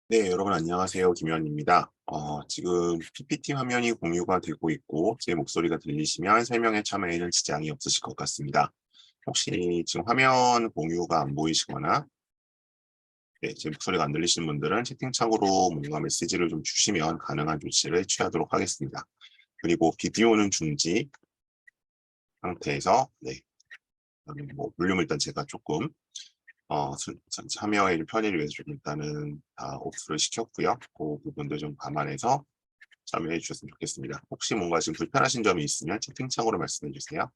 네, 여러분 안녕하세요. 김현입니다. 지금 PPT 화면이 공유가 되고 있고 제 목소리가 들리시면 설명에 참여에는 지장이 없으실 것 같습니다. 혹시 지금 화면 공유가 안 보이시거나 제 목소리가 안 들리시는 분들은 채팅창으로 뭔가 메시지를 좀 주시면 가능한 조치를 취하도록 하겠습니다. 그리고 비디오는 중지 상태에서 그다음에 뭐 볼륨을 일단 제가 조금 참여의 편의를 위해서 좀 일단은 다 오프를 시켰고요. 그 부분도 좀 감안해서 참여해 주셨으면 좋겠습니다. 혹시 뭔가 지금 불편하신 점이 있으면 채팅창으로 말씀해 주세요.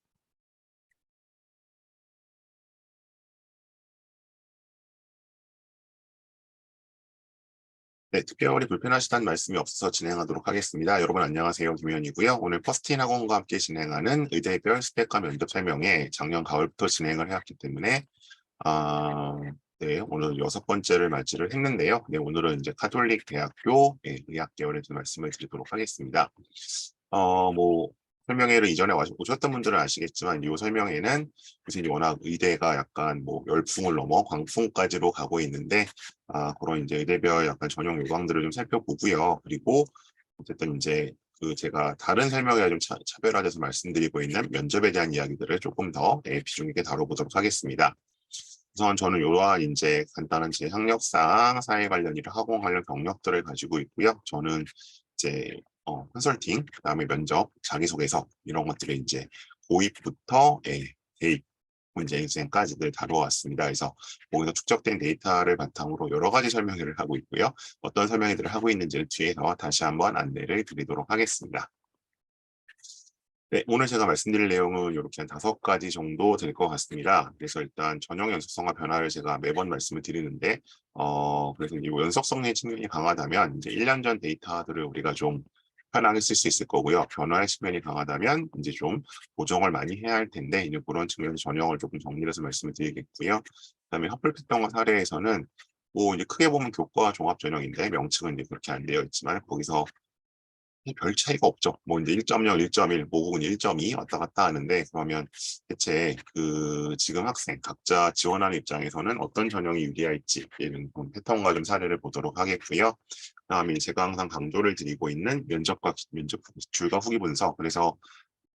네, 특별히 불편하시다는 말씀이 없어서 진행하도록 하겠습니다. 여러분 안녕하세요. 김현이고요. 오늘 퍼스틴 학원과 함께 진행하는 의대별 스펙과 면접 설명회 작년 가을부터 진행을 해왔기 때문에 아, 네, 오늘 6번째를 맞이를 했는데요. 네, 오늘은 이제 카톨릭 대학교 의학 계열에 좀 말씀을 드리도록 하겠습니다. 뭐 설명회를 이전에 오셨던 분들은 아시겠지만 이 설명회는 요새 워낙 의대가 약간 뭐 열풍을 넘어 광풍까지로 가고 있는데 그런 이제 의대별 약간 전용 요강들을 좀 살펴보고요. 그리고 어쨌든 이제 그 제가 다른 설명회와 좀 차별화돼서 말씀드리고 있는 면접에 대한 이야기들을 조금 더 비중 있게 다뤄보도록 하겠습니다. 우선 저는 이러한 이제 간단한 제 학력상 사회 관련 일을 학원 관련 경력들을 가지고 있고요. 저는 이제 컨설팅, 그다음에 면접, 자기소개서 이런 것들을 이제 고입부터 대입, 문제 인생까지들 다뤄왔습니다. 그래서 거기서 축적된 데이터를 바탕으로 여러 가지 설명회를 하고 있고요. 어떤 설명회들을 하고 있는지를 뒤에서 다시 한번 안내를 드리도록 하겠습니다. 네, 오늘 제가 말씀드릴 내용은 이렇게 한 5가지 정도 될 것 같습니다. 그래서 일단 전형 연속성과 변화를 제가 매번 말씀을 드리는데, 그래서 이 연속성의 측면이 강하다면 이제 1년 전 데이터들을 우리가 좀 편하게 쓸 수 있을 거고요. 변화의 측면이 강하다면 이제 좀 보정을 많이 해야 할 텐데, 이제 그런 측면에서 전형을 조금 정리해서 말씀을 드리겠고요. 그다음에 허플 패턴과 사례에서는 뭐 이제 크게 보면 교과 종합 전형인데 명칭은 이제 그렇게 안 되어 있지만 거기서 별 차이가 없죠. 뭐 이제 1.0, 1.1, 모국은 1.2 왔다 갔다 하는데 그러면 대체 그 지금 학생 각자 지원하는 입장에서는 어떤 전형이 유리할지 이런 패턴과 좀 사례를 보도록 하겠고요. 그다음에 제가 항상 강조를 드리고 있는 면접 줄과 후기 분석. 그래서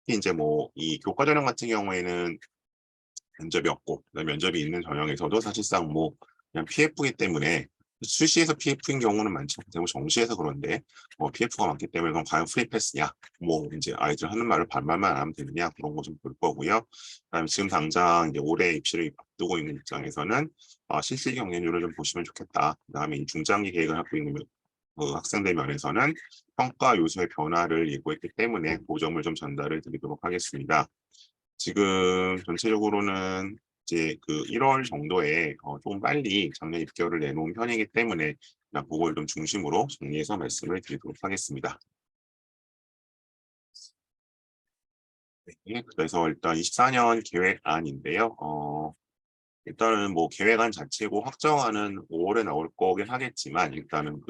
이제 뭐 이 교과 전형 같은 경우에는 면접이 없고 면접이 있는 전형에서도 사실상 뭐 그냥 PF이기 때문에 수시에서 PF인 경우는 많지 못하고 정시에서 그런데 PF가 많기 때문에 그럼 과연 프리패스냐 뭐 이제 아이들 하는 말을 반말만 안 하면 되느냐 그런 거 좀 볼 거고요. 그다음에 지금 당장 이제 올해 입시를 앞두고 있는 입장에서는 실시 경쟁률을 좀 보시면 좋겠다. 그다음에 중장기 계획을 하고 있는 학생들 면에서는 평가 요소의 변화를 예고했기 때문에 그 점을 좀 전달을 드리도록 하겠습니다. 지금 전체적으로는 이제 그 1월 정도에 조금 빨리 작년 입결을 내놓은 편이기 때문에 그냥 그걸 좀 중심으로 정리해서 말씀을 드리도록 하겠습니다. 네, 그래서 일단 24년 계획안인데요. 일단은 뭐 계획안 자체고 확정안은 5월에 나올 거긴 하겠지만 일단은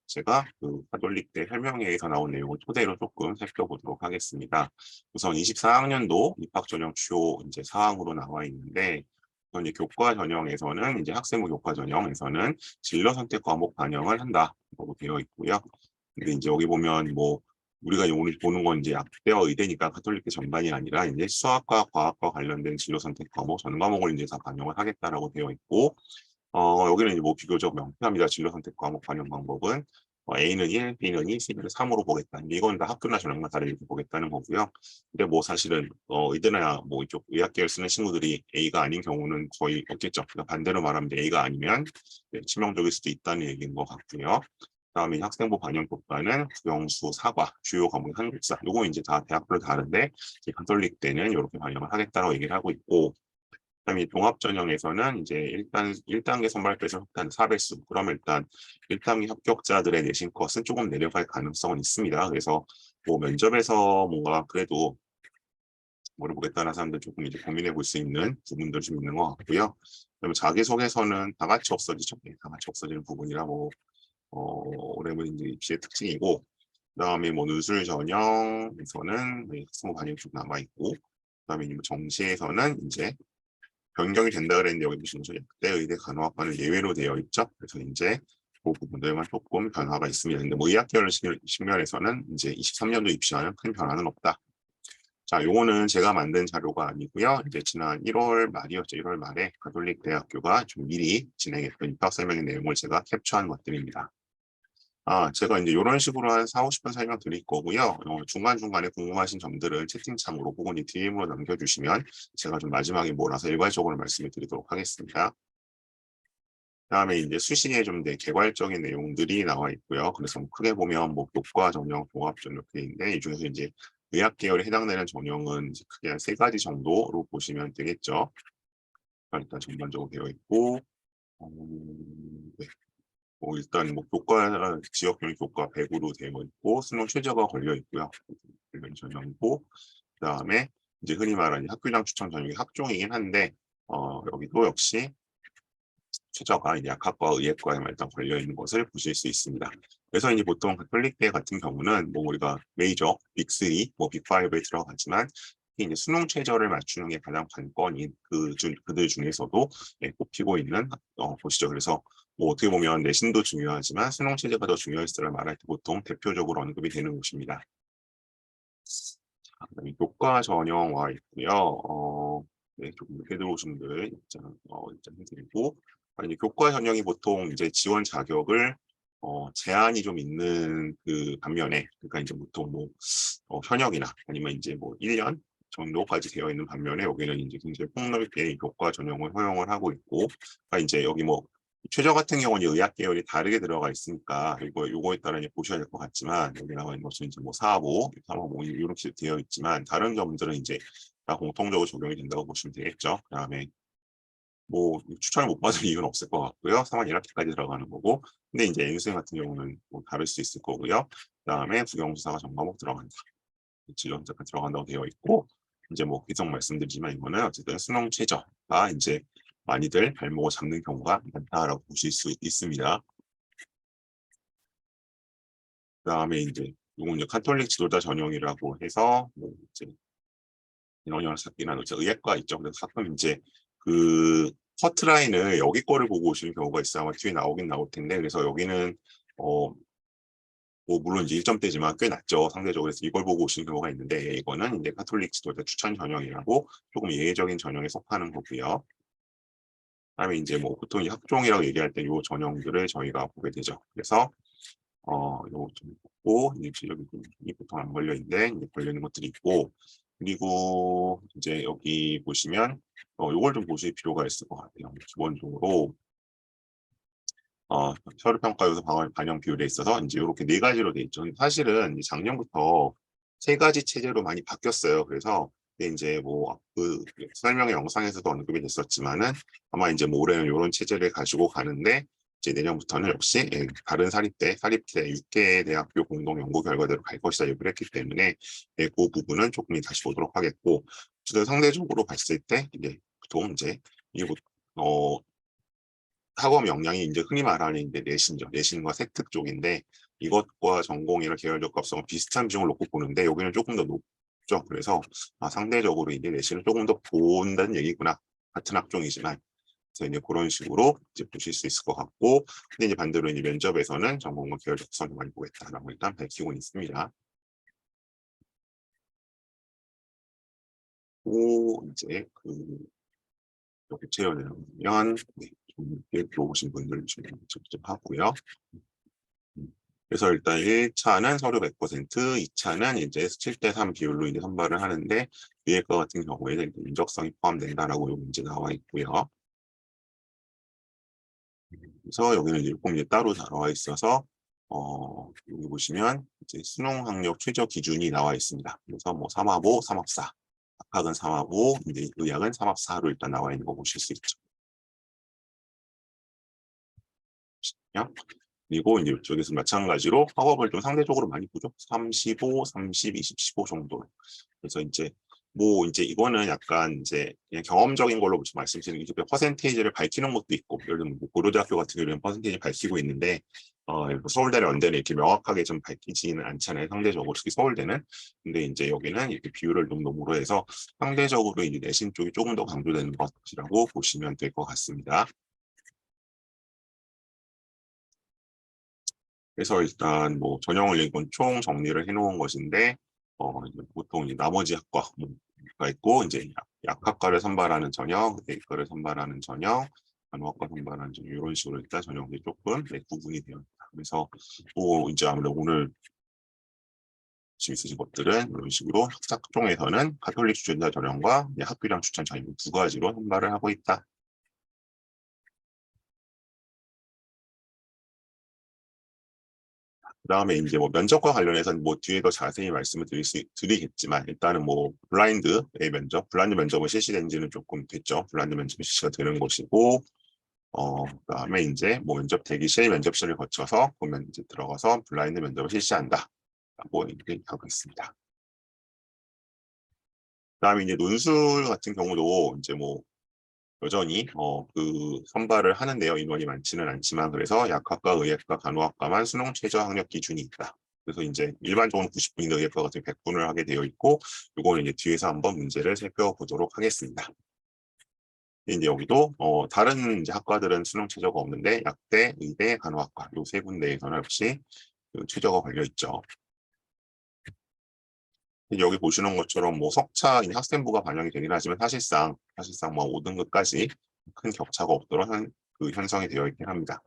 제가 카톨릭대 설명회에서 나온 내용을 토대로 조금 살펴보도록 하겠습니다. 우선 24학년도 입학 전형 주요 이제 사항으로 나와 있는데 우선 이제 교과 전형에서는 이제 학생부 교과 전형에서는 진로 선택 과목 반영을 한다고 되어 있고요. 근데 이제 여기 보면 뭐 우리가 오늘 보는 건 이제 약대와 의대니까 가톨릭대 전반이 아니라 이제 수학과 과학과 관련된 진로 선택 과목 전 과목을 이제 다 반영을 하겠다라고 되어 있고 여기는 이제 뭐 비교적 명쾌합니다. 진로 선택 과목 반영 방법은 A는 1, B는 2, C는 3으로 보겠다. 이건 다 학교나 전형만 다르게 이렇게 보겠다는 거고요. 근데 뭐 사실은 의대나 뭐 이쪽 의학계열 쓰는 친구들이 A가 아닌 경우는 거의 없겠죠. 그러니까 반대로 말하면 A가 아니면 치명적일 수도 있다는 얘기인 것 같고요. 그다음에 학생부 반영 교과는 국영수, 사과, 주요 과목 한국사. 요거 이제 다 대학별로 다른데 가톨릭 때는 이렇게 반영을 하겠다고 얘기를 하고 있고 그다음에 종합 전형에서는 이제 일단 1단계 선발표에서 확단 4배수. 그러면 일단 1단계 합격자들의 내신 컷은 조금 내려갈 가능성은 있습니다. 그래서 뭐 면접에서 뭔가 그래도 뭐를 보겠다는 사람들 조금 이제 고민해 볼 수 있는 부분도 좀 있는 것 같고요. 그다음에 자기소개서는 다 같이 없어지죠. 다 같이 없어지는 부분이라 뭐 올해는 이제 입시의 특징이고 그다음에 뭐 누술 전형에서는 학생부 반영이 좀 남아 있고 그다음에 뭐 정시에서는 이제 변경이 된다 그랬는데 여기 보시면 그때 의대 간호학과는 예외로 되어 있죠. 그래서 이제 그 부분들만 조금 변화가 있습니다. 근데 뭐 의학계열 측면에서는 이제 23년도 입시와는 큰 변화는 없다. 자, 요거는 제가 만든 자료가 아니고요. 이제 지난 1월 말이었죠. 1월 말에 가톨릭 대학교가 좀 미리 진행했던 입학 설명의 내용을 제가 캡처한 것들입니다. 제가 이제 이런 식으로 한 4, 50분 설명 드릴 거고요. 중간중간에 궁금하신 점들을 채팅창으로 혹은 이 DM으로 남겨주시면 제가 좀 마지막에 몰아서 일괄적으로 말씀을 드리도록 하겠습니다. 그다음에 이제 수시에 좀 개괄적인 내용들이 나와 있고요. 그래서 크게 보면 뭐 교과 전형, 종합 전형 이렇게 있는데 이 중에서 이제 의학 계열에 해당되는 전형은 이제 크게 한 3가지 정도로 보시면 되겠죠. 일단 전반적으로 되어 있고, 네. 일단 뭐 교과 지역별 교과 100으로 되어 있고 수능 최저가 걸려 있고요. 이런 전형이고 그다음에 이제 흔히 말하는 학교장 추천 전형이 학종이긴 한데 여기도 역시 최저가 이제 약학과 의학과에만 일단 걸려 있는 것을 보실 수 있습니다. 그래서 이제 보통 가톨릭대 같은 경우는 뭐 우리가 메이저 빅3, 뭐 빅5에 들어가지만 이제 수능 최저를 맞추는 게 가장 관건인 그들 중에서도 꼽히고 있는 곳이죠. 그래서 뭐 어떻게 보면 내신도 중요하지만 수능 최저가 더 중요했을을 말할 때 보통 대표적으로 언급이 되는 곳입니다. 교과 전형 와 있고요. 네, 조금 늦게 들어오신 분들 입장해드리고 이제 교과 전형이 보통 이제 지원 자격을 제한이 좀 있는 그 반면에 그러니까 이제 보통 뭐 현역이나 아니면 이제 뭐 1년 정도까지 되어 있는 반면에 여기는 이제 굉장히 폭넓게 교과 전형을 허용을 하고 있고 그러니까 이제 여기 뭐 최저 같은 경우는 의학 계열이 다르게 들어가 있으니까 요거에 따라 이제 보셔야 될 것 같지만 여기 나와 있는 것은 이제 뭐 4호, 3호 이렇게 되어 있지만 다른 점들은 이제 다 공통적으로 적용이 된다고 보시면 되겠죠. 그다음에 뭐 추천을 못 받을 이유는 없을 것 같고요. 3월 1학기까지 들어가는 거고 근데 이제 N수생 같은 경우는 뭐 다를 수 있을 거고요. 그다음에 국영수사가 전과목 들어간다. 진로자가 들어간다고 되어 있고 이제 뭐 계속 말씀드리지만 이거는 어쨌든 수능 최저가 이제 많이들 발목을 잡는 경우가 많다라고 보실 수 있습니다. 그다음에 이제 이건 이제 카톨릭 지도자 전형이라고 해서 뭐 이제 인원이나 찾기나 의학과 있죠. 그래서 가끔 이제 그 커트라인을 여기 거를 보고 오시는 경우가 있어요. 아마 뒤에 나오긴 나올 텐데 그래서 여기는 뭐 물론 이제 1점대지만 꽤 낮죠. 상대적으로. 그래서 이걸 보고 오시는 경우가 있는데 이거는 이제 카톨릭 지도자 추천 전형이라고 조금 예외적인 전형에 속하는 거고요. 그다음에 이제 뭐 보통 이 학종이라고 얘기할 때 이 전형들을 저희가 보게 되죠. 그래서 요거 좀 보고 이 보통 안 걸려 있는데 이제 걸려 있는 것들이 있고 그리고 이제 여기 보시면 요걸 좀 보실 필요가 있을 것 같아요. 기본적으로 서류 평가 요소 반영 비율에 있어서 이제 이렇게 4가지로 돼 있죠. 사실은 작년부터 3가지 체제로 많이 바뀌었어요. 그래서 이제 뭐 그 설명 영상에서도 언급이 됐었지만은 아마 이제 뭐 올해는 이런 체제를 가지고 가는데 이제 내년부터는 역시 다른 사립대 6개 대학교 공동 연구 결과대로 갈 것이다 얘기를 했기 때문에 그 부분은 조금 다시 보도록 하겠고 상대적으로 봤을 때 이제 보통 이제 이게 학업 역량이 이제 흔히 말하는 이제 내신죠. 내신과 세특 쪽인데 이것과 전공이나 계열적 값성은 비슷한 비중을 놓고 보는데 여기는 조금 더 높죠. 그래서 상대적으로 이제 내신을 조금 더 본다는 얘기구나. 같은 학종이지만 그래서 이제 그런 식으로 이제 보실 수 있을 것 같고 근데 이제 반대로 이제 면접에서는 전공과 계열적 값성을 많이 보겠다라고 일단 밝히고 있습니다. 또 이제 교체를 하면 좀 이렇게 들어오신 분들 좀 직접 하고요. 그래서 일단 1차는 서류 100%, 2차는 이제 7대3 비율로 이제 선발을 하는데 위에과 같은 경우에는 인적성이 포함된다라고 여기 이제 나와 있고요. 그래서 여기는 이제 꼭 이제 따로 나와 있어서 여기 보시면 이제 수능 학력 최저 기준이 나와 있습니다. 그래서 뭐 3합5, 3합4, 학학은 3합5, 이제 의학은 3합4로 일단 나와 있는 거 보실 수 있죠. 그리고 이제 이쪽에서 마찬가지로 학업을 좀 상대적으로 많이 보죠. 35, 30, 20, 15 정도. 그래서 이제 뭐 이제 이거는 약간 이제 그냥 경험적인 걸로 말씀드리는 게 퍼센테이지를 밝히는 것도 있고 예를 들면 뭐 고려대학교 같은 경우는 퍼센테이지 밝히고 있는데 서울대나 연대는 이렇게 명확하게 좀 밝히지는 않잖아요. 상대적으로 특히 서울대는. 근데 이제 여기는 이렇게 비율을 농도으로 해서 상대적으로 이제 내신 쪽이 조금 더 강조되는 것이라고 보시면 될 것 같습니다. 그래서 일단 뭐 전형을 이건 총 정리를 해놓은 것인데 이제 보통 이제 나머지 학과가 있고 이제 약학과를 선발하는 전형, 의대과를 선발하는 전형, 간호학과 선발하는 전형 이런 식으로 일단 전형이 조금 구분이 되어 있다. 그래서 뭐 이제 아무래도 오늘 지금 있으신 것들은 이런 식으로 학사학종에서는 가톨릭 추천자 전형과 학교량 추천 전형 두 가지로 선발을 하고 있다. 그다음에 이제 뭐 면접과 관련해서는 뭐 뒤에 더 자세히 말씀을 드리겠지만 일단은 뭐 블라인드의 면접, 블라인드 면접은 실시된 지는 조금 됐죠. 블라인드 면접이 실시가 되는 것이고 그다음에 이제 뭐 면접 대기실, 면접실을 거쳐서 보면 이제 들어가서 블라인드 면접을 실시한다라고 이렇게 하고 있습니다. 그다음에 이제 논술 같은 경우도 이제 뭐 여전히 그 선발을 하는데요. 인원이 많지는 않지만 그래서 약학과, 의학과, 간호학과만 수능 최저 학력 기준이 있다. 그래서 이제 일반적으로 90분인데 의학과 같은 100분을 하게 되어 있고 이거는 이제 뒤에서 한번 문제를 살펴보도록 하겠습니다. 이제 여기도 다른 이제 학과들은 수능 최저가 없는데 약대, 의대, 간호학과 이 세 군데에서는 역시 그 최저가 걸려 있죠. 여기 보시는 것처럼 뭐 석차 학생부가 반영이 되긴 하지만 사실상 뭐 5등급까지 큰 격차가 없도록 그 형성이 되어 있긴 합니다.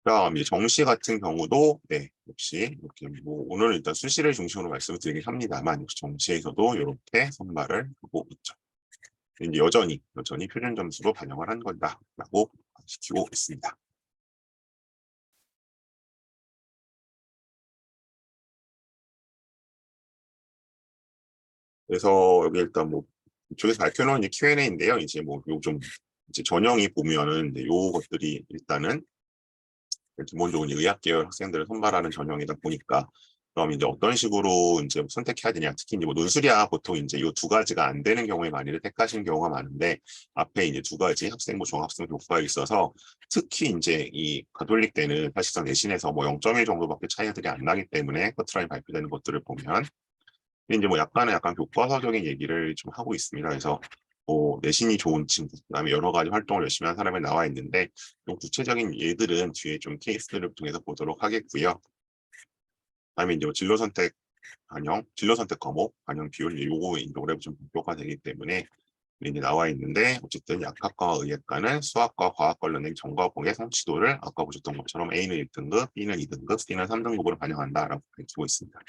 그다음 이제 정시 같은 경우도 역시 이렇게 뭐 오늘은 일단 수시를 중심으로 말씀을 드리긴 합니다만 역시 정시에서도 이렇게 선발을 하고 있죠. 이제 여전히 표준 점수로 반영을 한 거다라고 시키고 있습니다. 그래서 여기 일단 뭐 이쪽에서 밝혀놓은 Q&A인데요. 이제 뭐 요 좀 이제 전형이 보면은 요 것들이 일단은 기본적으로 의학 계열 학생들을 선발하는 전형이다 보니까 그럼 이제 어떤 식으로 이제 선택해야 되냐. 특히 이제 뭐 논술이야 보통 이제 이 두 가지가 안 되는 경우에 많이들 택하시는 경우가 많은데 앞에 이제 두 가지 학생부, 종합승 교과가 있어서 특히 이제 이 가톨릭 때는 사실상 내신에서 뭐 0.1 정도밖에 차이들이 안 나기 때문에 커트라인 발표되는 것들을 보면 이제 뭐 약간 교과서적인 얘기를 좀 하고 있습니다. 그래서 뭐 내신이 좋은 친구, 그다음에 여러 가지 활동을 열심히 하는 사람이 나와 있는데 좀 구체적인 예들은 뒤에 좀 케이스를 통해서 보도록 하겠고요. 그다음에 이제 뭐 진로 선택 과목 반영 비율 요거 이제 올해 좀 목표가 되기 때문에 이제 나와 있는데 어쨌든 약학과 의학과는 수학과 과학 관련된 전과목의 성취도를 아까 보셨던 것처럼 A는 1등급, B는 2등급, C는 3등급으로 반영한다라고 밝히고 있습니다.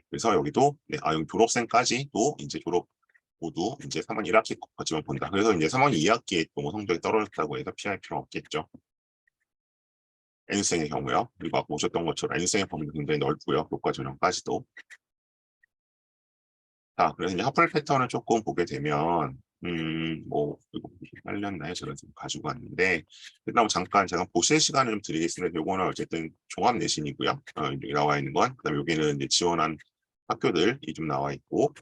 그래서 여기도 여기 졸업생까지도 이제 졸업 모두 이제 3월 1학기 거치만 본다. 그래서 이제 3월 2학기에 또 성적이 떨어졌다고 해서 피할 필요는 없겠죠. N생의 경우요. 그리고 아까 보셨던 것처럼 N생의 범위도 굉장히 넓고요. 교과 전형까지도. 자, 그래서 이제 학풀 패턴을 조금 보게 되면 뭐 이거 빨렸나요? 제가 지금 가지고 왔는데 그다음 잠깐 제가 보실 시간을 좀 드리겠습니다. 요거는 어쨌든 종합 내신이고요. 여기 나와 있는 건 그다음에 여기는 이제 지원한 학교들이 좀 나와 있고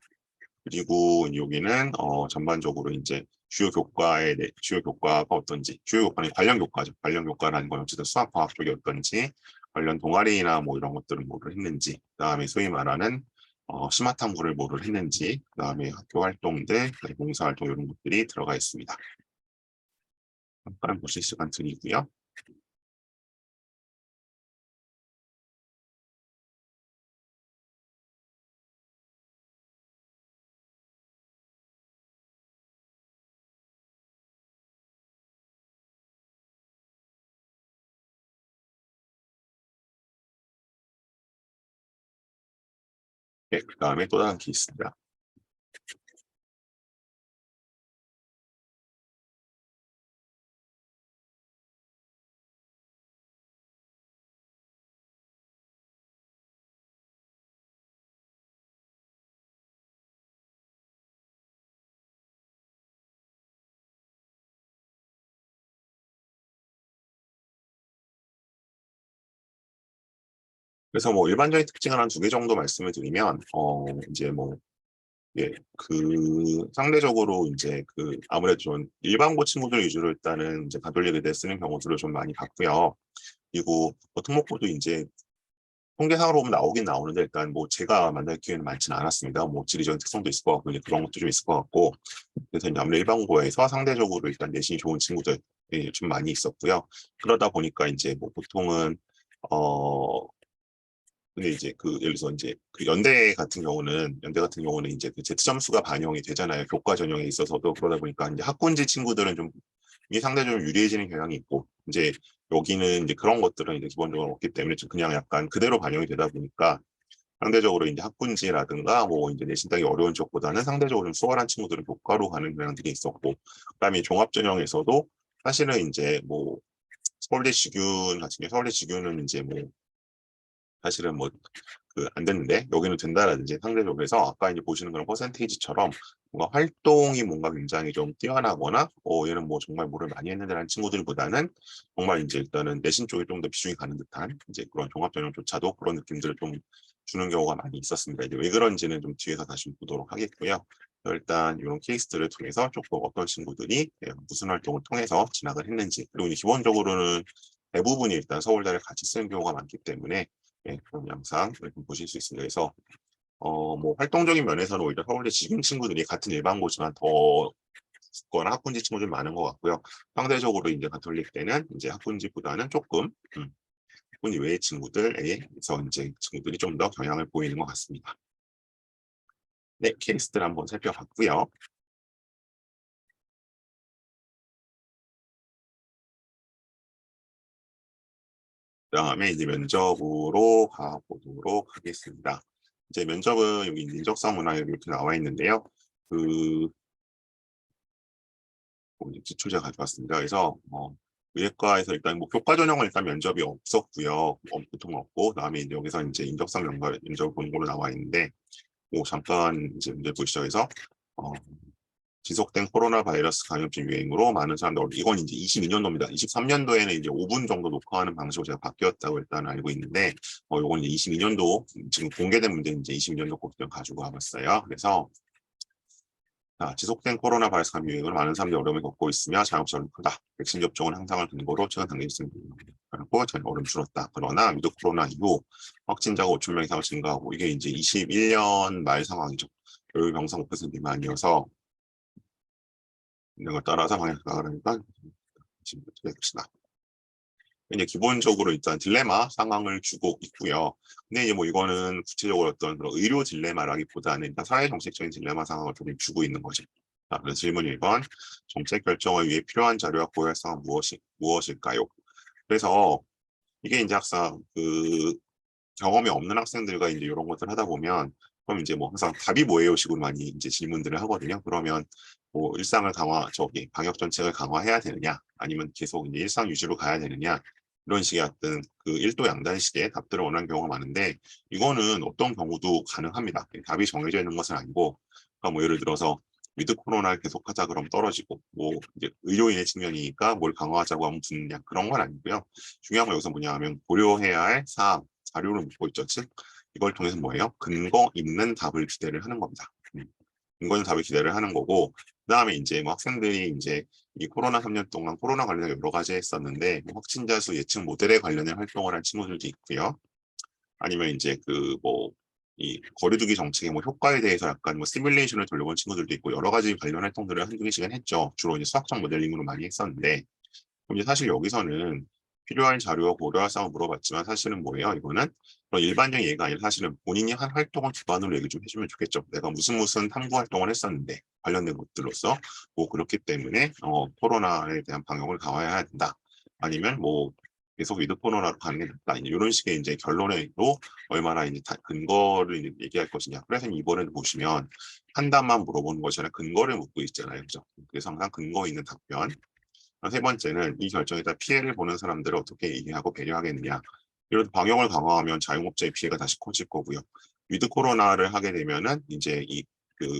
그리고 여기는 전반적으로 이제 주요 교과가 어떤지, 주요 교과는 관련 교과죠. 관련 교과라는 건 어쨌든 수학, 과학 쪽이 어떤지, 관련 동아리나 뭐 이런 것들을 뭐를 했는지, 그다음에 소위 말하는 심화 탐구를 뭐를 했는지, 그다음에 학교 활동들, 봉사 활동 이런 것들이 들어가 있습니다. 잠깐 보실 시간 드리고요. 네, 그다음에 또 다른 게 있습니다. 그래서 뭐 일반적인 특징을 한 두 개 정도 말씀을 드리면 이제 뭐 상대적으로 이제 아무래도 좀 일반고 친구들 위주로 일단은 이제 가톨릭 의대 쓰는 경우들을 좀 많이 봤고요. 그리고 특목고도 이제 통계상으로 보면 나오긴 나오는데 일단 뭐 제가 만날 기회는 많지는 않았습니다. 뭐 지리적인 특성도 있을 것 같고 이제 그런 것도 좀 있을 것 같고 그래서 이제 아무래도 일반고에서 상대적으로 일단 내신이 좋은 친구들이 좀 많이 있었고요. 그러다 보니까 이제 뭐 보통은 근데 이제 예를 들어서 이제 연대 같은 경우는 이제 그 Z 점수가 반영이 되잖아요. 교과 전형에 있어서도. 그러다 보니까 이제 학군지 친구들은 좀 이게 상대적으로 유리해지는 경향이 있고, 이제 여기는 이제 그런 것들은 이제 기본적으로 없기 때문에 좀 그냥 약간 그대로 반영이 되다 보니까 상대적으로 이제 학군지라든가 뭐 이제 내신 따기 어려운 쪽보다는 상대적으로 좀 수월한 친구들은 교과로 가는 경향들이 있었고, 그다음에 종합 전형에서도 사실은 이제 뭐 서울대 직윤 같은 경우 서울대 직윤은 이제 뭐 사실은 뭐 안 됐는데 여기는 된다라든지 상대적으로 해서 아까 이제 보시는 그런 퍼센테이지처럼 뭔가 활동이 뭔가 굉장히 좀 뛰어나거나 얘는 뭐 정말 뭐를 많이 했는데라는 친구들보다는 정말 이제 일단은 내신 쪽에 좀 더 비중이 가는 듯한 이제 그런 종합 전형조차도 그런 느낌들을 좀 주는 경우가 많이 있었습니다. 이제 왜 그런지는 좀 뒤에서 다시 보도록 하겠고요. 일단 이런 케이스들을 통해서 조금 어떤 친구들이 무슨 활동을 통해서 진학을 했는지, 그리고 이제 기본적으로는 대부분이 일단 서울대를 같이 쓰는 경우가 많기 때문에 그런 영상 좀 보실 수 있습니다. 그래서 뭐 활동적인 면에서는 오히려 서울대 지금 친구들이 같은 일반고지만 더 거나 학군지 친구들이 많은 것 같고요. 상대적으로 이제 가톨릭 때는 이제 학군지보다는 조금 학군지 외의 친구들에서 이제 친구들이 좀 더 경향을 보이는 것 같습니다. 네, 케이스들 한번 살펴봤고요. 그다음에 이제 면접으로 가보도록 하겠습니다. 이제 면접은 여기 인적성 문화 이렇게 나와 있는데요. 기초제 가져왔습니다. 그래서 의예과에서 일단 뭐 교과 전형은 일단 면접이 없었고요. 보통 없고, 그다음에 이제 여기서 이제 인적성 면접 보는 걸로 나와 있는데, 뭐 잠깐 이제 문제 보시죠. 그래서 어, 지속된 코로나 바이러스 감염증 유행으로 많은 사람들, 이건 이제 22년도입니다. 23년도에는 이제 5분 정도 녹화하는 방식으로 제가 바뀌었다고 일단 알고 있는데, 이건 이제 22년도 지금 공개된 문제는 이제 22년도 곡좀 가지고 와봤어요. 그래서 지속된 코로나 바이러스 감염 유행으로 많은 사람들이 어려움을 겪고 있으며 자영업자는 크다. 백신 접종은 향상을 근거로 최근 단계 있고 어려움 줄었다. 그러나 위드 코로나 이후 확진자가 5천 명 이상 증가하고, 이게 이제 21년 말 상황이죠. 여유 병상 5% 미만이어서 이걸 따라서 방역 나가니까 지금 봅시다. 이제 기본적으로 일단 딜레마 상황을 주고 있고요. 근데 이제 뭐 이거는 구체적으로 어떤 그런 의료 딜레마라기보다는 일단 사회정책적인 딜레마 상황을 좀 주고 있는 거죠. 자, 그래서 질문 1번. 정책 결정을 위해 필요한 자료와 고려할 사항은 무엇일까요? 그래서 이게 이제 항상 경험이 없는 학생들과 이제 이런 것들 하다 보면, 그럼 이제 뭐 항상 답이 뭐예요 식으로 많이 이제 질문들을 하거든요. 그러면 뭐 일상을 방역 정책을 강화해야 되느냐, 아니면 계속 이제 일상 유지로 가야 되느냐, 이런 식의 어떤 일도 양단식의 답들을 원하는 경우가 많은데, 이거는 어떤 경우도 가능합니다. 답이 정해져 있는 것은 아니고, 그러니까 뭐 예를 들어서 위드 코로나를 계속하자 그럼 떨어지고, 뭐 이제 의료인의 측면이니까 뭘 강화하자고 하면 붙느냐, 그런 건 아니고요. 중요한 건 여기서 뭐냐 하면 고려해야 할 사항, 자료를 묻고 있죠. 즉 이걸 통해서 뭐예요? 근거 있는 답을 기대를 하는 겁니다. 근거 있는 답을 기대를 하는 거고, 그다음에 이제 뭐 학생들이 이제 이 코로나 3년 동안 코로나 관련해서 여러 가지 했었는데, 뭐 확진자 수 예측 모델에 관련된 활동을 한 친구들도 있고요. 아니면 이제 이 거리두기 정책의 뭐 효과에 대해서 약간 뭐 시뮬레이션을 돌려본 친구들도 있고, 여러 가지 관련 활동들을 한두 개씩은 했죠. 주로 이제 수학적 모델링으로 많이 했었는데, 그럼 이제 사실 여기서는 필요한 자료와 고려할 사항을 물어봤지만, 사실은 뭐예요? 이거는 그런 일반적인 얘기가 아니라 사실은 본인이 한 활동을 기반으로 얘기 좀 해주면 좋겠죠. 내가 무슨 탐구 활동을 했었는데 관련된 것들로서 뭐 그렇기 때문에 코로나에 대한 방역을 강화해야 된다. 아니면 뭐 계속 위드 코로나로 가는 게 낫다. 이런 식의 이제 결론으로 얼마나 이제 근거를 이제 얘기할 것이냐. 그래서 이번에도 보시면 판단만 물어보는 것이 아니라 근거를 묻고 있잖아요. 그죠? 그래서 항상 근거 있는 답변. 세 번째는 이 결정에 따라 피해를 보는 사람들을 어떻게 이해하고 배려하겠느냐. 이런 방역을 강화하면 자영업자의 피해가 다시 커질 거고요. 위드 코로나를 하게 되면은 이제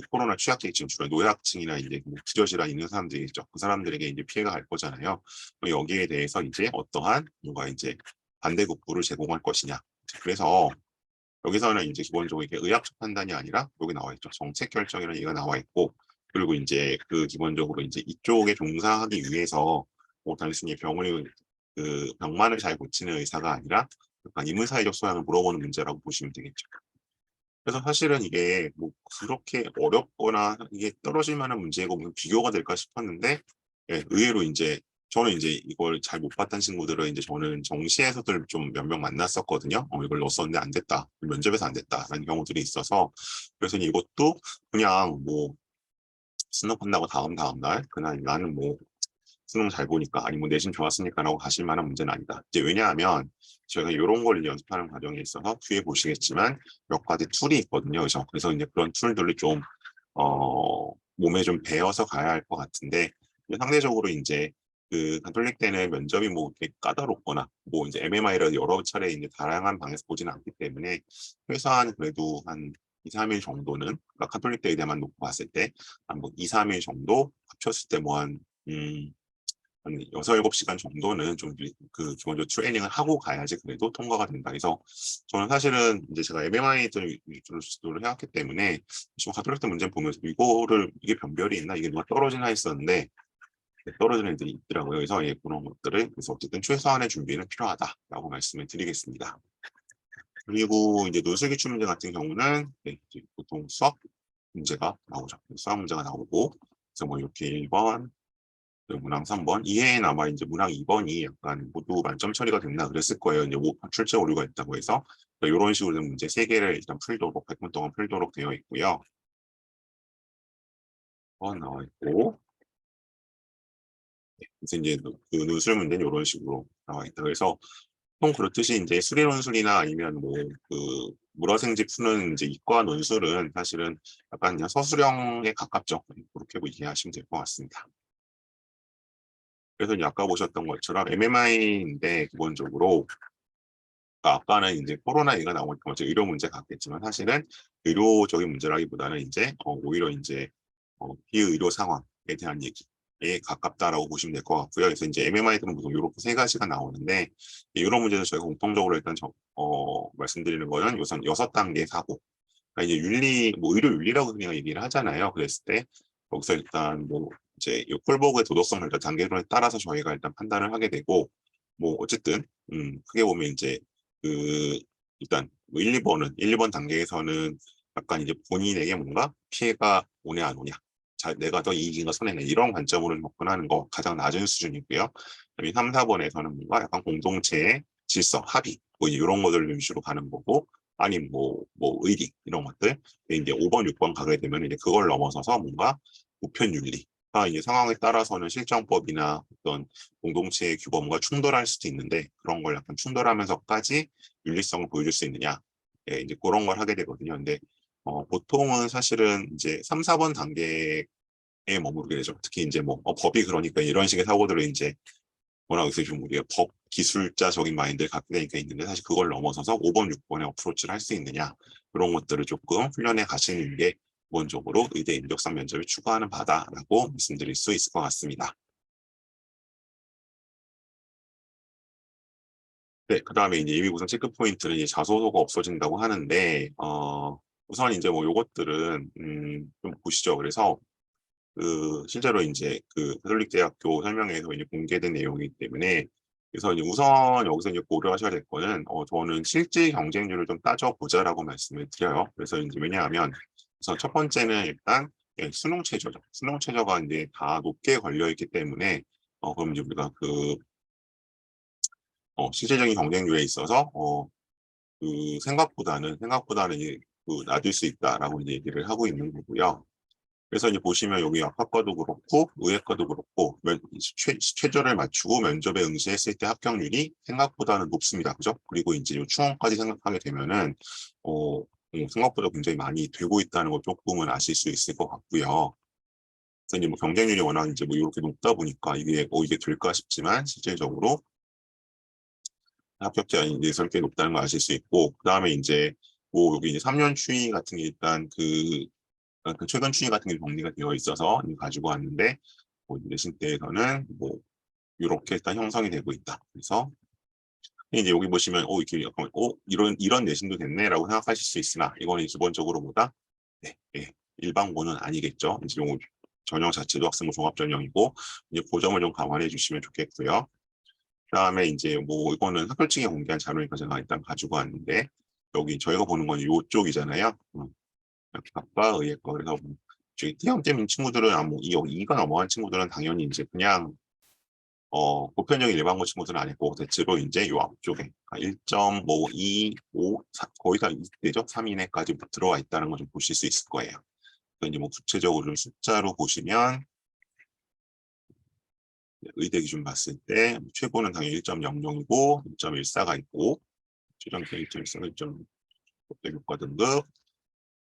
코로나 취약계층, 주로 노약층이나 이제 뭐 기저질환 있는 사람들이죠. 그 사람들에게 이제 피해가 갈 거잖아요. 여기에 대해서 이제 어떠한 뭔가 이제 반대급부를 제공할 것이냐. 그래서 여기서는 이제 기본적으로 이게 의학적 판단이 아니라 여기 나와 있죠. 정책 결정이라는 얘기가 나와 있고, 그리고 이제 기본적으로 이제 이쪽에 종사하기 위해서 뭐 단순히 병만을 잘 고치는 의사가 아니라 약간 인문사회적 소양을 물어보는 문제라고 보시면 되겠죠. 그래서 사실은 이게 뭐 그렇게 어렵거나 이게 떨어질 만한 문제고 무슨 비교가 될까 싶었는데, 예, 의외로 이제 저는 이제 이걸 잘 못 봤던 친구들은 이제 저는 정시에서들 좀 몇 명 만났었거든요. 이걸 넣었었는데 안 됐다. 면접에서 안 됐다라는 경우들이 있어서, 그래서 이것도 그냥 뭐 수능 끝나고 다음 날 그날 나는 뭐 수능 잘 보니까 아니 뭐 내신 좋았으니까라고 가실 만한 문제는 아니다. 이제 왜냐하면 저희가 이런 걸 연습하는 과정에 있어서 뒤에 보시겠지만 몇 가지 툴이 있거든요. 그래서 이제 그런 툴들을 좀 몸에 좀 배워서 가야 할 것 같은데, 상대적으로 이제 그 가톨릭 때는 면접이 뭐 이렇게 까다롭거나 뭐 이제 MMI를 여러 차례 이제 다양한 방에서 보지는 않기 때문에 최소한 그래도 한 2, 3일 정도는, 그러니까 가톨릭 대 의대만 놓고 봤을 때 한 뭐 2, 3일 정도 합쳤을 때 뭐 한 6, 7시간 정도는 좀 그 기본적으로 트레이닝을 하고 가야지 그래도 통과가 된다. 그래서 저는 사실은 이제 제가 MMI들 위주로 지도를 해왔기 때문에 지금 가톨릭 때 문제 보면서 이거를 이게 변별이 있나 이게 누가 떨어지나 했었는데, 네, 떨어지는 애들이 있더라고요. 그래서 예, 그런 것들을 그래서 어쨌든 최소한의 준비는 필요하다라고 말씀을 드리겠습니다. 그리고 이제 논술 기출 문제 같은 경우는 네, 이제 보통 수학 문제가 나오죠. 수학 문제가 나오고, 그래서 뭐 이렇게 1번, 문항 3번, 이해엔 아마 이제 문항 2번이 약간 모두 만점 처리가 됐나 그랬을 거예요. 이제 출제 오류가 있다고 해서 이런 식으로 된 문제 3개를 일단 풀도록 100분 동안 풀도록 되어 있고요. 나와 있고, 그래서 이제 그 논술 문제는 이런 식으로 나와 있다. 그래서 보통 그렇듯이 이제 수리 논술이나 아니면 뭐 그 물화생지 푸는 이제 이과 논술은 사실은 약간 그냥 서술형에 가깝죠. 그렇게 이해하시면 될 것 같습니다. 그래서 이제 아까 보셨던 것처럼 MMI인데 기본적으로 아까는 이제 코로나 얘기가 나오니까 먼저 의료 문제 같겠지만 사실은 의료적인 문제라기보다는 이제 오히려 이제 비의료 상황에 대한 얘기에 가깝다라고 보시면 될 것 같고요. 그래서 이제 MMI들은 보통 이렇게 3가지가 나오는데, 이런 문제는 저희가 공통적으로 일단 말씀드리는 거는 우선 6단계 사고. 그러니까 이제 윤리, 뭐 의료 윤리라고 그냥 얘기를 하잖아요. 그랬을 때 거기서 일단 뭐 이제 이 콜버그의 도덕성 결정 단계론에 따라서 저희가 일단 판단을 하게 되고, 뭐 어쨌든 크게 보면 이제 그 일단 뭐 1, 2번은 1, 2번 단계에서는 약간 이제 본인에게 뭔가 피해가 오냐 안 오냐, 내가 더 이익인가 손해냐 이런 관점으로 접근하는 거 가장 낮은 수준이고요. 그다음에 3, 4번에서는 뭔가 약간 공동체의 질서, 합의 뭐 이런 것들 위주로 가는 거고, 아니면 뭐 의리 이런 것들. 이제 5번, 6번 가게 되면 이제 그걸 넘어서서 뭔가 우편 윤리가 이제 상황에 따라서는 실정법이나 어떤 공동체의 규범과 충돌할 수도 있는데, 그런 걸 약간 충돌하면서까지 윤리성을 보여줄 수 있느냐, 예, 이제 그런 걸 하게 되거든요. 근데 보통은 사실은 이제 3, 4번 단계에 머무르게 되죠. 특히 이제 뭐 법이 그러니까 이런 식의 사고들을 이제 워낙 요새 좀 우리가 법 기술자적인 마인드를 갖게 되니까 있는데, 사실 그걸 넘어서서 5번, 6번에 어프로치를 할 수 있느냐, 그런 것들을 조금 훈련해 가시는 게 기본적으로 의대 인적성 면접을 추구하는 바다라고 말씀드릴 수 있을 것 같습니다. 네, 그 다음에 이제 예비 구성 체크 포인트는 이제 자소서가 없어진다고 하는데, 우선 이제 뭐 요것들은 좀 보시죠. 그래서 그 실제로 이제 그 가톨릭 대학교 설명회에서 이제 공개된 내용이기 때문에, 그래서 이제 우선 여기서 이제 고려하셔야 될 거는 저는 실제 경쟁률을 좀 따져보자라고 말씀을 드려요. 그래서 이제 왜냐하면 우선 첫 번째는 일단 예, 수능 최저죠. 수능 최저가 이제 다 높게 걸려 있기 때문에 그럼 이제 우리가 그 실제적인 경쟁률에 있어서 그 생각보다는 이제 그 낮을 수 있다라고 이제 얘기를 하고 있는 거고요. 그래서 이제 보시면 여기 약학과도 그렇고 의학과도 그렇고 최저를 맞추고 면접에 응시했을 때 합격률이 생각보다는 높습니다. 그죠? 그리고 이제 요 충원까지 생각하게 되면은 생각보다 굉장히 많이 되고 있다는 걸 조금은 아실 수 있을 것 같고요. 그래서 이제 뭐 경쟁률이 워낙 이제 뭐 이렇게 높다 보니까 이게 될까 싶지만 실질적으로 합격자이 이제 설계 높다는 걸 아실 수 있고, 그 다음에 이제 뭐 여기 이제 3년 추이 같은 게 일단 그 최근 추이 같은 게 정리가 되어 있어서 가지고 왔는데, 뭐 내신 때에서는 뭐 이렇게 일단 형성이 되고 있다. 그래서 이제 여기 보시면 이렇게 약간 이런 내신도 됐네라고 생각하실 수 있으나, 이거는 기본적으로 보다 네, 예, 일반고는 아니겠죠. 이제 요 전형 자체도 학생부 종합 전형이고, 이제 그 점을 좀 감안해 주시면 좋겠고요. 그다음에 이제 뭐 이거는 학교 측에 공개한 자료니까 제가 일단 가지고 왔는데, 여기 저희가 보는 건 이쪽이잖아요. 약학과 의예과. 그래서 저희 띄엄띄엄인 친구들은 이가 넘어간 친구들은 당연히 이제 그냥 보편적인 일반고 친구들은 아니고 대체로 이제 요 앞쪽에 1.525 거의 다 이때죠. 3 이내까지 들어와 있다는 걸 좀 보실 수 있을 거예요. 이제 뭐 구체적으로 좀 숫자로 보시면 의대 기준 봤을 때 최고는 당연히 1.00이고 1.14가 있고 최종점 1.14가 1.6과 등급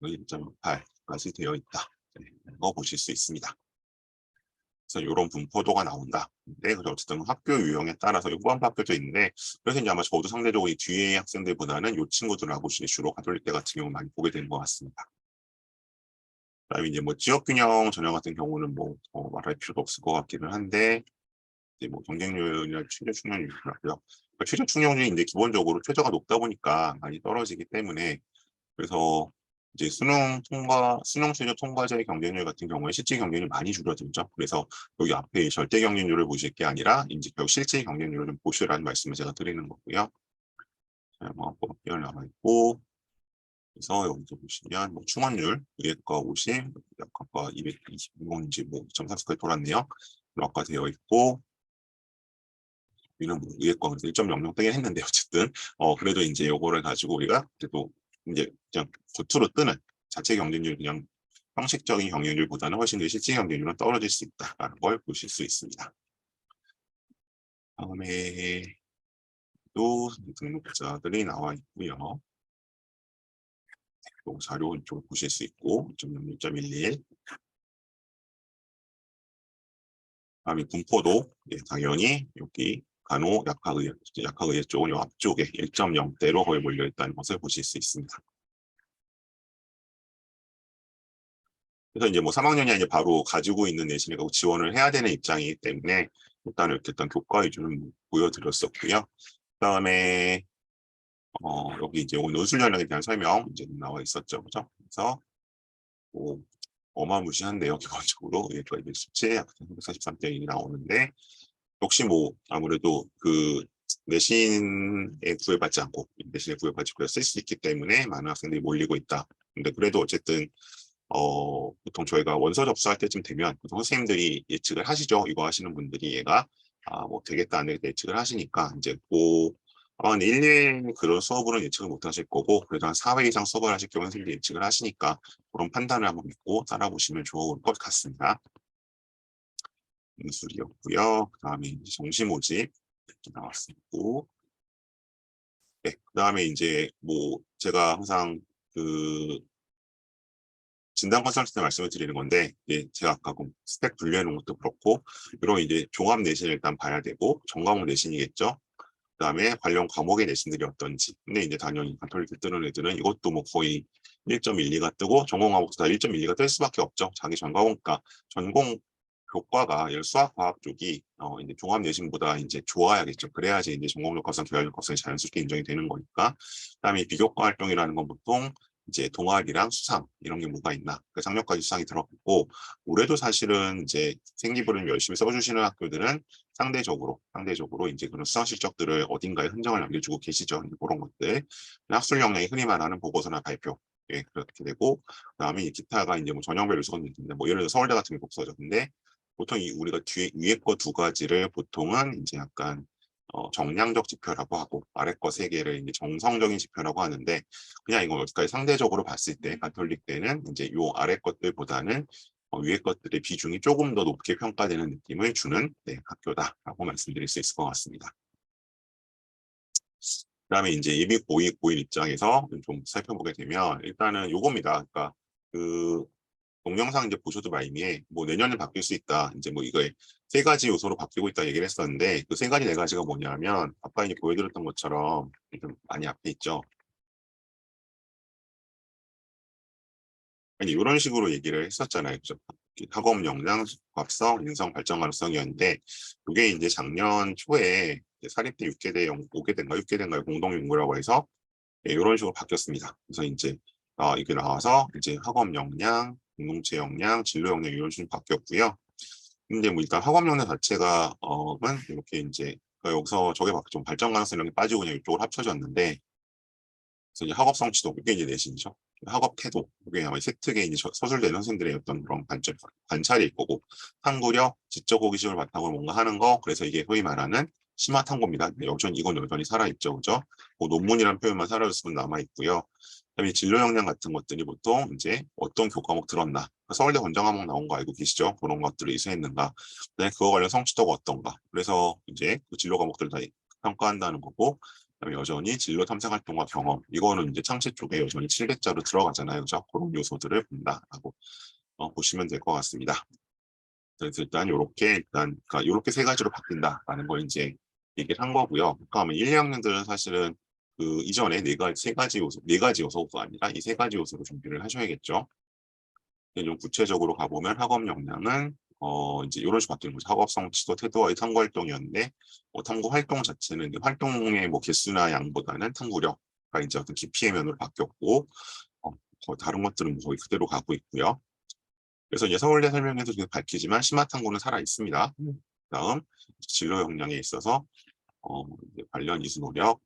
1.8까지 되어 있다. 거 보실 수 있습니다. 그래서 이런 분포도가 나온다. 근데 어쨌든 학교 유형에 따라서 후반부 학교도 있는데 그래서 이제 아마 저도 상대적으로 이 뒤에 학생들보다는 이 친구들하고 주로 가톨릭대 같은 경우 많이 보게 되는 것 같습니다. 그다음에 이제 뭐 지역 균형 전형 같은 경우는 뭐 말할 필요도 없을 것 같기는 한데 이제 뭐 경쟁률이나 최저 충족률이 있고요. 최저 충족률이 이제 기본적으로 최저가 높다 보니까 많이 떨어지기 때문에 그래서 이제 수능 최저 통과자의 경쟁률 같은 경우에 실제 경쟁률이 많이 줄어들죠. 그래서 여기 앞에 절대 경쟁률을 보실 게 아니라 이제 결국 실제 경쟁률을 좀 보시라는 말씀을 제가 드리는 거고요. 뭐 나와 있고 그래서 여기서 보시면 뭐 충원율 의예과 50, 약학과 220, 이제 뭐 2.4스까지 돌았네요. 아까 되어 있고 우리는 뭐 의예과 그래서 1.00 뜨긴 했는데 어쨌든 그래도 이제 요거를 가지고 우리가 그래도 이제 그냥 겉으로 뜨는 자체 경쟁률 그냥 형식적인 경쟁률보다는 훨씬 더 실제 경쟁률은 떨어질 수 있다라는 걸 보실 수 있습니다. 다음에 또 등록자들이 나와 있고요. 또 자료 이쪽 보실 수 있고 1.11. 다음에 분포도 당연히 여기 간호 약학의예 쪽은 이 앞쪽에 1.0대로 거의 몰려 있다는 것을 보실 수 있습니다. 그래서 이제 뭐 3학년이 이제 바로 가지고 있는 내신을 지원을 해야 되는 입장이기 때문에 일단 이렇게 교과 위주는 보여드렸었고요. 그다음에 여기 이제 오늘 의술 연령에 대한 설명 이제 나와 있었죠, 그죠? 그래서 뭐 어마무시한데요, 기본적으로 얘가 이제 수치 343대 1이 나오는데 역시 뭐 아무래도 그 내신에 구애받지 않고 내신에 구애받지 않고 쓸 수 있기 때문에 많은 학생들이 몰리고 있다. 근데 그래도 어쨌든 보통 저희가 원서 접수할 때쯤 되면 보통 선생님들이 예측을 하시죠. 이거 하시는 분들이 얘가 뭐 되겠다 안 되겠다 예측을 하시니까 이제 뭐 아마 1, 2회 그런 수업으로는 예측을 못 하실 거고 그래도 한 4회 이상 수업을 하실 경우는 선생님들이 예측을 하시니까 그런 판단을 한번 믿고 따라보시면 좋을 것 같습니다. 인술이었고요. 그 다음에 이제 정시 모집 이렇게 나왔었고 네, 그 다음에 이제 뭐 제가 항상 그 진단 컨설턴트 말씀을 드리는 건데 제가 아까 스펙 분류해 놓은 것도 그렇고 이런 이제 종합 내신을 일단 봐야 되고 전과목 내신이겠죠. 그다음에 관련 과목의 내신들이 어떤지. 근데 이제 당연히 가톨릭 뜨는 애들은 이것도 뭐 거의 1.12가 뜨고 전공 과목도 다 1.12가 뜰 수밖에 없죠. 자기 전과목과 전공 교과가 수학 과학 쪽이 이제 종합 내신보다 이제 좋아야겠죠. 그래야지 이제 전공 교과성, 계열 교과성이 자연스럽게 인정이 되는 거니까. 그다음에 비교과 활동이라는 건 보통 이제 동아리랑 수상 이런 게 뭐가 있나. 그 작년까지 수상이 들어갔고 올해도 사실은 이제 생기부를 열심히 써주시는 학교들은 상대적으로 이제 그런 수상 실적들을 어딘가에 흔적을 남겨주고 계시죠. 그런 것들. 학술 역량이 흔히 말하는 보고서나 발표. 그렇게 되고 그다음에 기타가 이제 뭐 전형별 요소가 있는데 뭐 예를 들어 서울대 같은 게 독서죠. 근데 보통 우리가 위에 거 두 가지를 보통은 이제 약간 정량적 지표라고 하고 아래 거 세 개를 이제 정성적인 지표라고 하는데 그냥 이거 어디까지 상대적으로 봤을 때 가톨릭 때는 이제 요 아래 것들보다는 위에 것들의 비중이 조금 더 높게 평가되는 느낌을 주는 학교다라고 말씀드릴 수 있을 것 같습니다. 그다음에 이제 예비 고일 입장에서 좀 살펴보게 되면 일단은 요겁니다. 그러니까 그 동영상 이제 보셔도 말미에 뭐 내년에 바뀔 수 있다. 이제 뭐 이거에 세 가지 요소로 바뀌고 있다 얘기를 했었는데 그 세 가지 네 가지가 뭐냐면 아까 이제 보여드렸던 것처럼 좀 많이 앞에 있죠. 아니 이런 식으로 얘기를 했었잖아요. 그죠? 학업 역량, 적합성, 인성 발전 가능성이었는데 이게 이제 작년 초에 사립대 6개대 5개대인가 6개대인가 공동 연구라고 해서 이런 식으로 바뀌었습니다. 그래서 이제 이게 나와서 이제 학업 역량, 공동체 역량, 진로 역량 이런 식으로 바뀌었고요. 근데 뭐 일단 학업 역량 자체가 은 이렇게 이제 여기서 저게 좀 발전 가능성 이런 게 빠지고 그냥 이쪽으로 합쳐졌는데 그래서 이제 학업 성취도, 이게 이제 내신이죠. 학업 태도, 이게 아마 세특에 이제 서술된 선생들의 어떤 그런 관찰일 거고, 탐구력, 지적 호기심을 바탕으로 뭔가 하는 거, 그래서 이게 소위 말하는 심화 탐구입니다. 이건 여전히 살아있죠, 그죠? 뭐 논문이라는 표현만 사라졌으면 남아있고요. 그다음에 진로 역량 같은 것들이 보통 이제 어떤 교과목 들었나, 서울대 권장 과목 나온 거 알고 계시죠? 그런 것들을 이수했는가, 그거 관련 성취도가 어떤가. 그래서 이제 그 진로 과목들을 다 평가한다는 거고, 그다음에 여전히 진로 탐색 활동과 경험, 이거는 이제 창시 쪽에 여전히 700자로 들어가잖아요, 그죠? 그런 요소들을 본다라고 보시면 될 것 같습니다. 그래서 일단 그러니까 요렇게 세 가지로 바뀐다라는 걸 이제 얘기를 한 거고요. 그러면 1, 2학년들은 사실은 그 이전에 세 가지 요소가 아니라 이 세 가지 요소로 준비를 하셔야겠죠. 좀 구체적으로 가보면 학업 역량은 이제 이런 식으로 바뀌는 거죠. 학업 성취도, 태도와의 탐구 활동이었는데, 탐구 활동 자체는 활동의 뭐 개수나 양보다는 탐구력과 이제 어떤 깊이의 면으로 바뀌었고, 다른 것들은 거의 그대로 가고 있고요. 그래서 이제 서울대 설명에서 밝히지만 심화 탐구는 살아 있습니다. 다음 진로 역량에 있어서 이제 관련 이수 노력,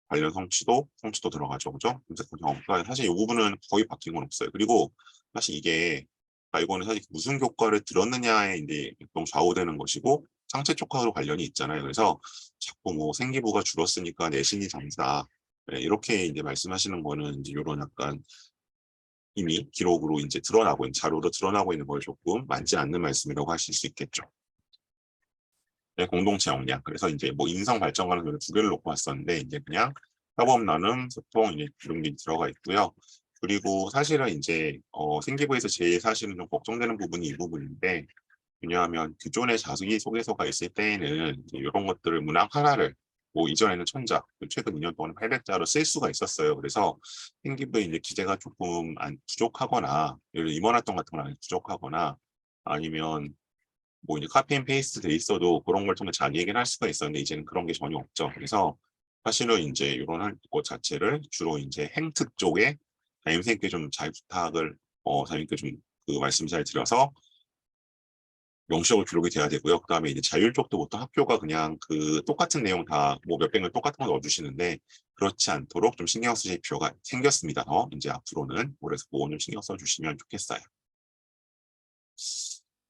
관련 성취도 들어가죠, 그죠? 그러니까 사실 이 부분은 거의 바뀐 건 없어요. 그리고 사실 이거는 사실 무슨 교과를 들었느냐에 이제 좀 좌우되는 것이고, 상체 쪽하고 관련이 있잖아요. 그래서 자꾸 뭐 생기부가 줄었으니까 내신이 장사, 이렇게 이제 말씀하시는 거는 이제 이런 약간 이미 기록으로 이제 자료로 드러나고 있는 걸 조금 맞지 않는 말씀이라고 하실 수 있겠죠. 네, 공동체 역량. 그래서 이제 뭐 인성 발전 관련 두 개를 놓고 왔었는데, 이제 그냥 협업 나눔, 소통 이제 이런 게 들어가 있고요. 그리고 사실은 이제 생기부에서 제일 사실은 좀 걱정되는 부분이 이 부분인데, 왜냐하면 기존의 자기 소개서가 있을 때에는 이런 것들을 문항 하나를 뭐 이전에는 천자, 최근 2년 동안 800자로 쓸 수가 있었어요. 그래서 생기부에 이제 기재가 조금 부족하거나, 예를 들어 임원 활동 같은 건 부족하거나, 아니면 뭐 이제 카피 앤 페이스트 돼 있어도 그런 걸 통해 자기 얘기를 할 수가 있었는데, 이제는 그런 게 전혀 없죠. 그래서 사실은 이제 이런 것 자체를 주로 이제 행특 쪽에 담임선생님께 좀 잘 부탁을, 담임께 좀 그 말씀 잘 드려서 명시적으로 기록이 돼야 되고요. 그다음에 이제 자율 쪽도 보통 학교가 그냥 그 똑같은 내용 다 뭐 몇백 명 똑같은 거 넣어주시는데, 그렇지 않도록 좀 신경 쓰실 필요가 생겼습니다. 이제 앞으로는. 그래서 그거 좀 신경 써주시면 좋겠어요.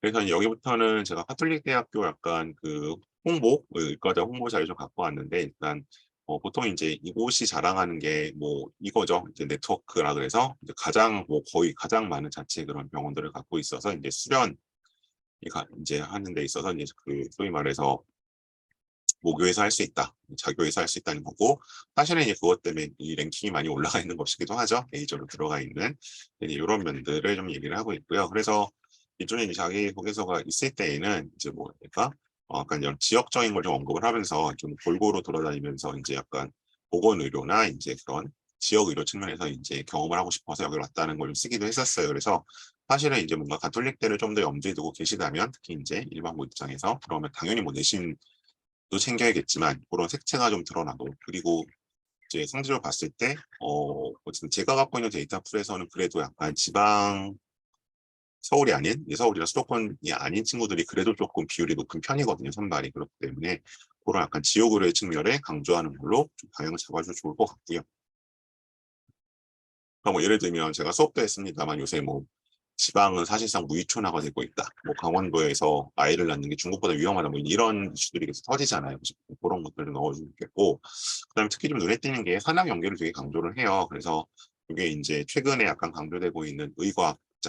그래서 여기부터는 제가 카톨릭 대학교 약간 그 의과대 홍보 자료 좀 갖고 왔는데, 일단 보통 이제 이곳이 자랑하는 게 뭐 이거죠. 이제 네트워크라 그래서 이제 거의 가장 많은 자체 그런 병원들을 갖고 있어서 이제 수련 이제 하는 데 있어서 이제 그 소위 말해서 모교에서 할 수 있다, 자교에서 할 수 있다는 거고, 사실은 이제 그것 때문에 이 랭킹이 많이 올라가 있는 것이기도 하죠. 메이저로 들어가 있는 이런 면들을 좀 얘기를 하고 있고요. 그래서 기존에 이제 자기소개서가 있을 때에는 이제 뭐랄까, 약간 이런 지역적인 걸 좀 언급을 하면서 좀 골고루 돌아다니면서 이제 약간 보건의료나 이제 그런 지역의료 측면에서 이제 경험을 하고 싶어서 여기 왔다는 걸 좀 쓰기도 했었어요. 그래서 사실은 이제 뭔가 가톨릭대를 좀 더 염두에 두고 계시다면, 특히 이제 일반고 입장에서, 그러면 당연히 뭐 내신도 챙겨야겠지만 그런 색채가 좀 드러나고, 그리고 이제 성적을 봤을 때 어쨌든 제가 갖고 있는 데이터 풀에서는 그래도 약간 서울이 아닌, 서울이나 수도권이 아닌 친구들이 그래도 조금 비율이 높은 편이거든요, 선발이. 그렇기 때문에 그런 약간 지역으로의 측면에 강조하는 걸로 좀 방향을 잡아주면 좋을 것 같고요. 그러니까 뭐 예를 들면 제가 수업도 했습니다만, 요새 뭐 지방은 사실상 무위촌화가 되고 있다, 뭐 강원도에서 아이를 낳는 게 중국보다 위험하다, 뭐 이런 이슈들이 계속 터지잖아요. 그런 것들을 넣어주면 좋겠고, 그다음에 특히 좀 눈에 띄는 게 산학 연계를 되게 강조를 해요. 그래서 이게 이제 최근에 약간 강조되고 있는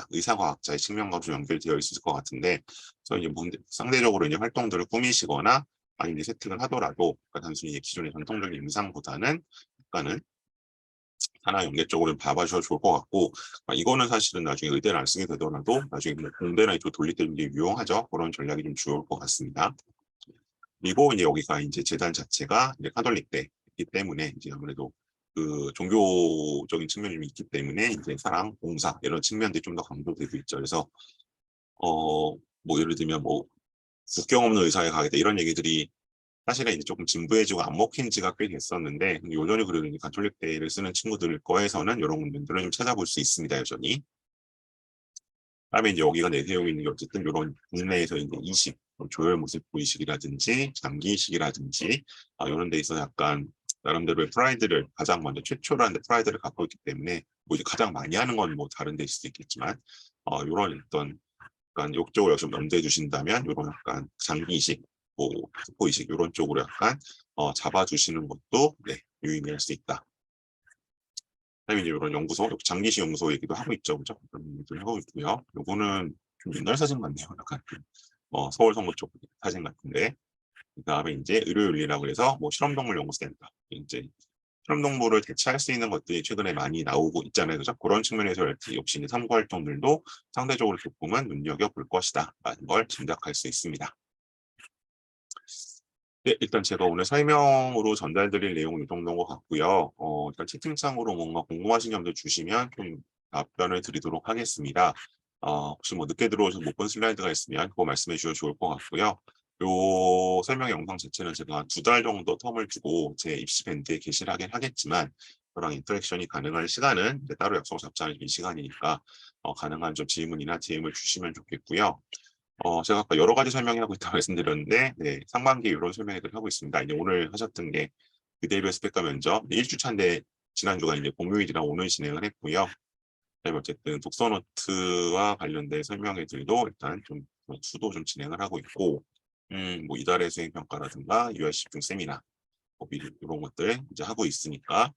의사과학자의 측면과 좀 연결되어 있을 것 같은데, 그래서 이제 상대적으로 이제 활동들을 꾸미시거나 아니면 세팅을 하더라도, 그러니까 단순히 이제 기존의 전통적인 임상보다는 약간은 하나 연계 쪽으로 봐주셔도 좋을 것 같고, 이거는 사실은 나중에 의대를 안 쓰게 되더라도 나중에 뭐 공대나 이쪽 돌릴 때 이제 유용하죠. 그런 전략이 좀 좋을 것 같습니다. 그리고 이제 여기가 이제 재단 자체가 이제 카톨릭대이기 때문에 이제 아무래도 그 종교적인 측면이 좀 있기 때문에 이제 사랑, 봉사 이런 측면들이 좀 더 강조되고 있죠. 그래서 뭐 예를 들면 뭐 국경 없는 의사에 가겠다 이런 얘기들이 사실은 이제 조금 진부해지고 안 먹힌 지가 꽤 됐었는데, 여전히 그래도 이제 가톨릭대를 쓰는 친구들 거에서는 이런 부분들을 좀 찾아볼 수 있습니다, 여전히. 그다음에 이제 여기가 내세우고 있는 게 어쨌든 이런 국내에서 이제 이식, 조혈 모습 부이식이라든지 장기 이식이라든지 이런 데 있어서 약간 나름대로의 프라이드를 가장 먼저 최초라는 프라이드를 갖고 있기 때문에 뭐 이제 가장 많이 하는 건 뭐 다른 데 있을 수도 있겠지만 이런 어떤 약간 욕적으로 좀 염두해 주신다면 이런 약간 장기 이식, 뭐 특보 이식 이런 쪽으로 약간 잡아주시는 것도 네, 유의미할 수 있다. 그다음에 이제 이런 연구소, 장기식 연구소 얘기도 하고 있죠, 그죠? 그런 얘기를 하고 있고요. 요거는 좀 옛날 사진 같네요. 약간 서울 성모 쪽 사진 같은데. 그다음에 이제 의료윤리라고 해서 뭐 실험동물 연구센터 이제 실험동물을 대체할 수 있는 것들이 최근에 많이 나오고 있잖아요, 그죠? 그런 측면에서 역시 이제 참고 활동들도 상대적으로 조금은 눈여겨볼 것이다라는 걸 짐작할 수 있습니다. 네, 일단 제가 오늘 설명으로 전달드릴 내용은 이 정도인 것 같고요. 일단 채팅창으로 뭔가 궁금하신 점들 주시면 좀 답변을 드리도록 하겠습니다. 혹시 뭐 늦게 들어오셔서 못 본 슬라이드가 있으면 그거 말씀해 주셔도 좋을 것 같고요. 요 설명 영상 자체는 제가 2달 정도 텀을 주고 제 입시 밴드에 게시를 하긴 하겠지만 저랑 인터랙션이 가능한 시간은 따로 약속을 잡지 않은 이 시간이니까 가능한 좀 질문이나 DM을 주시면 좋겠고요. 제가 아까 여러 가지 설명하고 있다고 말씀드렸는데, 네, 상반기 이런 설명을 하고 있습니다. 이제 오늘 하셨던 게 의대별 스펙과 면접 1주차인데 지난주가 이제 공휴일이라 오늘 진행을 했고요. 그다음에 어쨌든 독서 노트와 관련된 설명회들도 일단 좀 수도 좀 진행을 하고 있고, 뭐 이달의 수행 평가라든가 UR 집중 세미나 뭐 미리 이런 것들 이제 하고 있으니까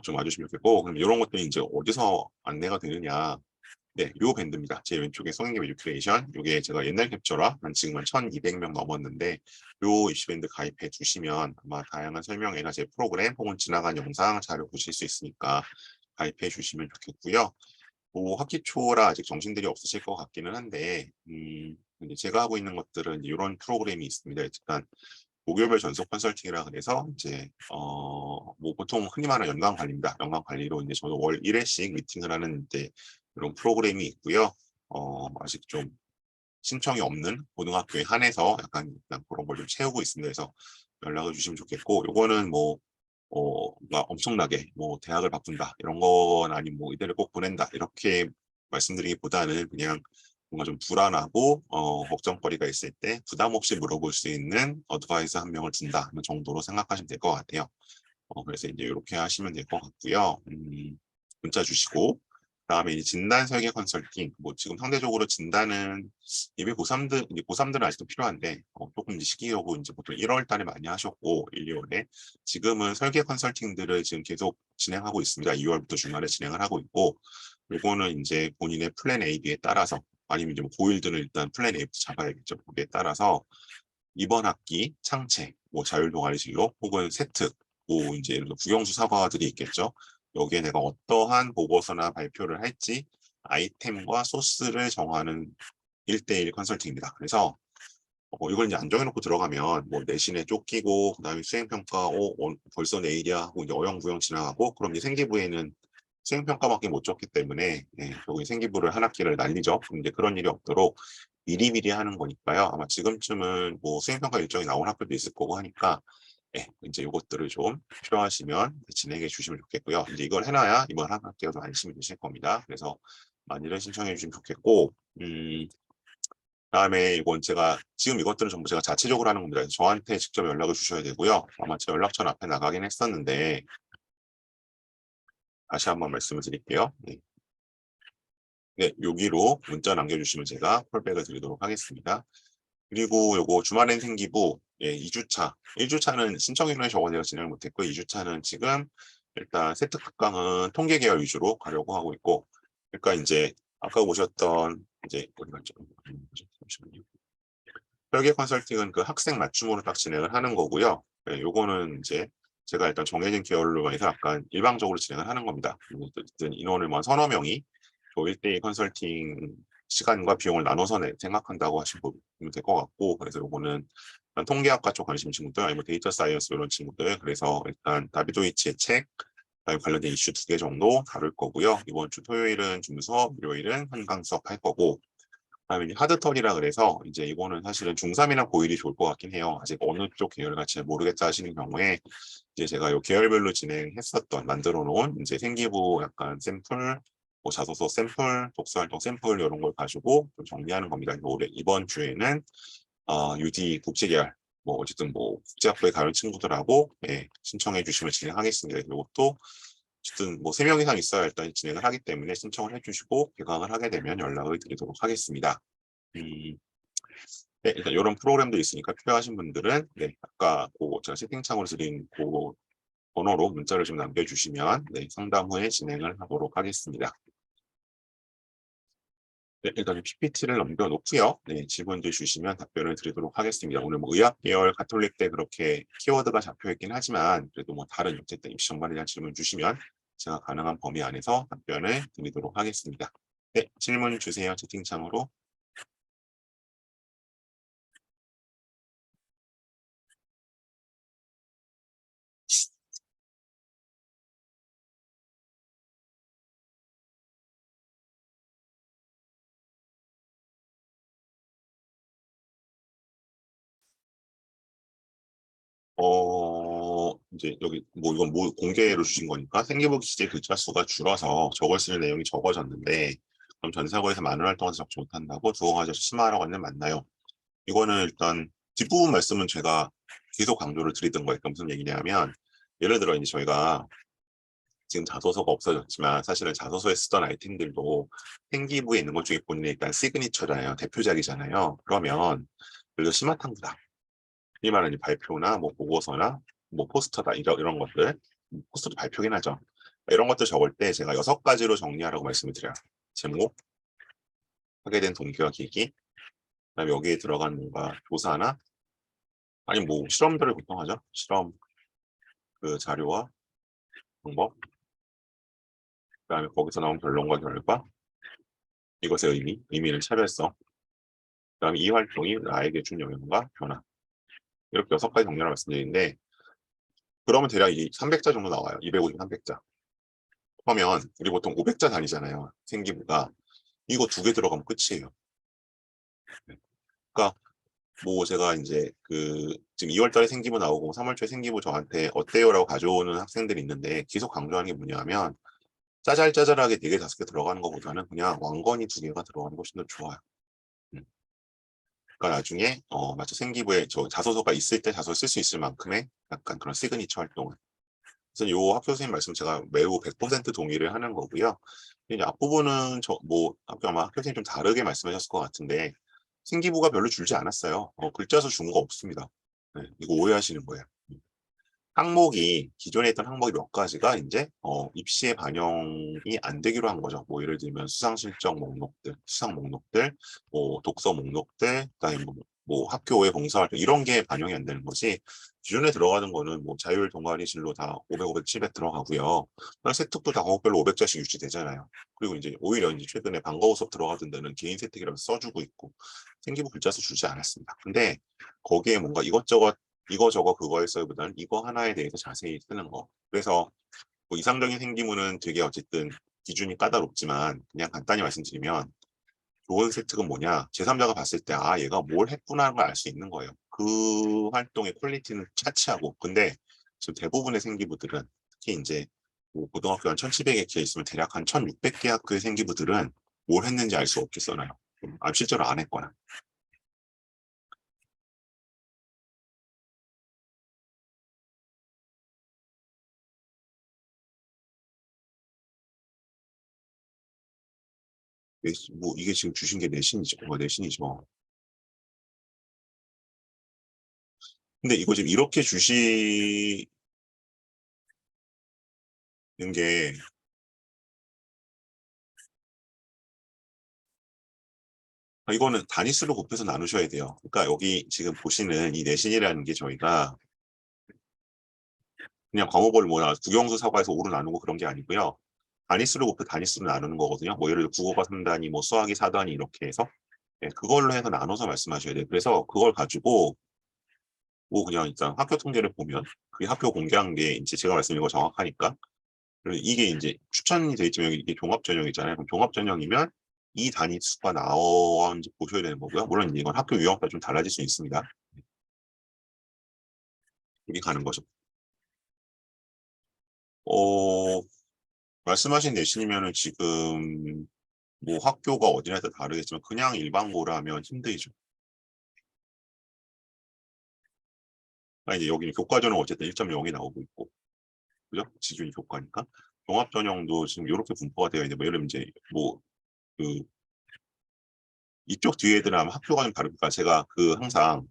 좀 와주시면 좋겠고, 그럼 이런 것들이 이제 어디서 안내가 되느냐? 네, 요 밴드입니다. 제 왼쪽에 성인기 에듀케이션, 요게 제가 옛날 캡처라 한 지금은 1200명 넘었는데 요 입시 밴드 가입해 주시면 아마 다양한 설명회나 제 프로그램 혹은 지나간 영상 자료 보실 수 있으니까 가입해 주시면 좋겠고요. 뭐 학기 초라 아직 정신들이 없으실 것 같기는 한데 이제 제가 하고 있는 것들은 이런 프로그램이 있습니다. 일단 목요일 전속 컨설팅이라 그래서 이제 뭐 보통 흔히 말하는 연간 관리입니다. 연간 관리로 이제 저도 월 1회씩 미팅을 하는 이제 이런 프로그램이 있고요. 아직 좀 신청이 없는 고등학교에 한해서 약간 그런 걸 좀 채우고 있습니다. 그래서 연락을 주시면 좋겠고, 요거는 뭐 뭔가 엄청나게 뭐 대학을 바꾼다 이런 건 아니면 뭐 이대를 꼭 보낸다 이렇게 말씀드리기보다는 그냥 뭔가 좀 불안하고 걱정거리가 있을 때 부담 없이 물어볼 수 있는 어드바이스 한 명을 둔다 는 정도로 생각하시면 될 것 같아요. 그래서 이제 이렇게 하시면 될 것 같고요. 문자 주시고 그다음에 이 진단 설계 컨설팅 뭐 지금 상대적으로 진단은 예비 고3들 이제 고3들은 아직도 필요한데 조금 이제 시기하고 이제 보통 1월 달에 많이 하셨고 1, 2월에 지금은 설계 컨설팅들을 지금 계속 진행하고 있습니다. 2월부터 주말에 진행을 하고 있고 요거는 이제 본인의 플랜 A, B에 따라서 아니면 이제 뭐 고일들은 일단 플랜 A부터 잡아야겠죠. 거기에 따라서 이번 학기 창체, 뭐 자율 동아리 진로 혹은 세특, 뭐 이제 예를 들어 국영수 사과들이 있겠죠. 여기에 내가 어떠한 보고서나 발표를 할지 아이템과 소스를 정하는 1대1 컨설팅입니다. 그래서 이걸 이제 안 정해놓고 들어가면 뭐 내신에 쫓기고 그다음에 수행평가 벌써 내일이야 하고 이제 어영부영 지나가고 그럼 이제 생기부에는 수행평가밖에 못 줬기 때문에 여기 생기부를 한 학기를 날리죠. 그럼 이제 그런 일이 없도록 미리미리 하는 거니까요. 아마 지금쯤은 뭐 수행평가 일정이 나온 학교도 있을 거고 하니까 이제 이것들을 좀 필요하시면 진행해 주시면 좋겠고요. 이제 이걸 해놔야 이번 한 학기가 좀 안심이 되실 겁니다. 그래서 많이들 신청해 주시면 좋겠고, 그다음에 이건 제가 지금 이것들은 전부 제가 자체적으로 하는 겁니다. 저한테 직접 연락을 주셔야 되고요. 아마 제 연락처는 앞에 나가긴 했었는데 다시 한번 말씀을 드릴게요. 네. 네, 여기로 문자 남겨주시면 제가 콜백을 드리도록 하겠습니다. 그리고 요거 주말엔 생기부 2주차, 1주차는 신청 인원이 적어서 진행을 못했고 2주차는 지금 일단 세트 특강은 통계 계열 위주로 가려고 하고 있고 그러니까 이제 아까 보셨던 이제 어디 갔죠? 잠시만요. 설계 컨설팅은 그 학생 맞춤으로 딱 진행을 하는 거고요. 요거는 이제 제가 일단 정해진 계열로 해서 약간 일방적으로 진행을 하는 겁니다. 어쨌든 인원을 뭐 서너 명이 1대1 컨설팅 시간과 비용을 나눠서 생각한다고 하시면 될 것 같고 그래서 요거는 통계학과 쪽 관심 친구들 아니면 데이터 사이언스 이런 친구들 그래서 일단 다비도이치의 책 관련된 이슈 2개 정도 다룰 거고요. 이번 주 토요일은 중수업, 일요일은 한강 수업 할 거고 그다음에 하드털이라 그래서 이제 이거는 사실은 중3이나 고1이 좋을 것 같긴 해요. 아직 어느 쪽 계열 같이 모르겠다 하시는 경우에 이제 제가 요 계열별로 진행했었던 만들어 놓은 이제 생기부 약간 샘플 뭐 자소서 샘플, 독서활동 샘플 이런 걸 가지고 좀 정리하는 겁니다. 올해 이번 주에는 UD 국제계열 뭐 어쨌든 뭐 국제학부에 가는 친구들하고 신청해 주시면 진행하겠습니다. 그리고 또 어쨌든 뭐 3명 이상 있어야 일단 진행을 하기 때문에 신청을 해주시고 개강을 하게 되면 연락을 드리도록 하겠습니다. 네, 일단 이런 프로그램도 있으니까 필요하신 분들은 아까 제가 채팅창으로 드린 그 번호로 문자를 좀 남겨주시면 상담 후에 진행을 하도록 하겠습니다. 네, 일단 PPT를 넘겨놓고요. 질문들 주시면 답변을 드리도록 하겠습니다. 오늘 뭐 의학 계열 가톨릭 때 그렇게 키워드가 잡혀 있긴 하지만 그래도 뭐 다른 어쨌든 입시 전반에 대한 질문 주시면 제가 가능한 범위 안에서 답변을 드리도록 하겠습니다. 네, 질문 주세요. 채팅창으로. 이제 여기 뭐 이건 뭐 공개로 주신 거니까 생기부 기재 글자 수가 줄어서 적을 쓰는 내용이 적어졌는데 그럼 전사고에서 많은 활동에서 적지 못한다고 두어 가지 심화하라고 하는 맞나요? 이거는 일단 뒷부분 말씀은 제가 계속 강조를 드리던 거예요. 그러니까 무슨 얘기냐면 예를 들어 이제 저희가 지금 자소서가 없어졌지만 사실은 자소서에 쓰던 아이템들도 생기부에 있는 것 중에 본인의 일단 시그니처잖아요. 대표작이잖아요. 그러면 그리고 심화탐구다. 이 말은 이제 발표나 뭐 보고서나 뭐 포스터다 이런 것들 포스터도 발표긴 하죠. 이런 것들 적을 때 제가 6가지로 정리하라고 말씀을 드려요. 제목, 하게 된 동기와 계기, 그다음에 여기에 들어간 뭔가 조사나 아니 뭐 실험들을 보통 하죠. 실험 그 자료와 방법, 그다음에 거기서 나온 결론과 결과, 이것의 의미는 차별성, 그다음에 이 활동이 나에게 준 영향과 변화. 이렇게 6가지 정리를 말씀드리는데 그러면 대략 이 300자 정도 나와요. 250, 300자. 그러면 우리 보통 500자 단위잖아요. 생기부가. 이거 2개 들어가면 끝이에요. 그러니까 뭐 제가 이제 지금 2월 달에 생기부 나오고 3월 초에 생기부 저한테 어때요라고 가져오는 학생들이 있는데 계속 강조하는 게 뭐냐면 짜잘짜잘하게 4개, 5개 들어가는 것보다는 그냥 왕건이 2개가 들어가는 것이 더 좋아요. 그러니까 나중에 마치 생기부에 저 자소서가 있을 때 자소서 쓸 수 있을 만큼의 약간 그런 시그니처 활동을. 그래서 요 학교 선생님 말씀 제가 매우 100% 동의를 하는 거고요. 이제 앞부분은 아마 학교 선생님 좀 다르게 말씀하셨을 것 같은데 생기부가 별로 줄지 않았어요. 글자 수 준 거 없습니다. 네, 이거 오해하시는 거예요. 항목이 기존에 있던 항목이 몇 가지가 이제 입시에 반영이 안 되기로 한 거죠. 뭐 예를 들면 수상 실적 목록들, 수상 목록들, 뭐 독서 목록들, 그다음에 뭐 학교의 봉사활동 이런 게 반영이 안 되는 거지. 기존에 들어가는 거는 뭐 자율 동아리 진로 다 500, 500, 700 들어가고요. 세특도 다 과목별로 500자씩 유지되잖아요. 그리고 이제 오히려 이제 최근에 방과후 수업 들어가던 데는 개인 세특이라고 써주고 있고 생기부 글자 수 주지 않았습니다. 근데 거기에 뭔가 이것저것 이거 저거 그거에 써기보다는 이거 하나에 대해서 자세히 쓰는 거. 그래서 뭐 이상적인 생기부는 되게 어쨌든 기준이 까다롭지만 그냥 간단히 말씀드리면 좋은 세특은 뭐냐? 제3자가 봤을 때 얘가 뭘 했구나 하는 걸 알 수 있는 거예요. 그 활동의 퀄리티는 차치하고. 근데 지금 대부분의 생기부들은 특히 이제 뭐 고등학교 한 1,700개 있으면 대략 한 1,600개 학교의 생기부들은 뭘 했는지 알 수 없게 써놔요. 실제로 안 했거나. 뭐 이게 지금 주신 게 내신이죠. 내신이죠. 근데 이거 지금 이렇게 주시는 게 이거는 단위수로 곱해서 나누셔야 돼요. 그러니까 여기 지금 보시는 이 내신이라는 게 저희가 그냥 과목을 뭐 국영수 사과에서 5로 나누고 그런 게 아니고요. 단위수로 곱해 단위수로 나누는 거거든요. 뭐 예를 들어 국어가 3단위, 뭐 수학이 4단위 이렇게 해서 그걸로 해서 나눠서 말씀하셔야 돼요. 그래서 그걸 가지고 뭐 그냥 일단 학교 통계를 보면 그 학교 공개한 게 이제 제가 말씀드린 거 정확하니까 그리고 이게 이제 추천이 돼 있지만 이게 종합 전형이잖아요. 그럼 종합 전형이면 이 단위 수가 나오는지 보셔야 되는 거고요. 물론 이건 학교 유형에 따라 좀 달라질 수 있습니다. 이게 가는 거죠. 어, 말씀하신 내신이면은 지금 뭐 학교가 어디냐에 따라 다르겠지만 그냥 일반고라면 힘들죠. 이제 여기는 교과전은 어쨌든 1.0이 나오고 있고, 그죠? 지준이 교과니까. 종합 전형도 지금 이렇게 분포가 되어 있는데, 뭐 예를 들면 이제 뭐 그 이쪽 뒤에 애들은 아마 학교가 좀 다르니까 제가 그 항상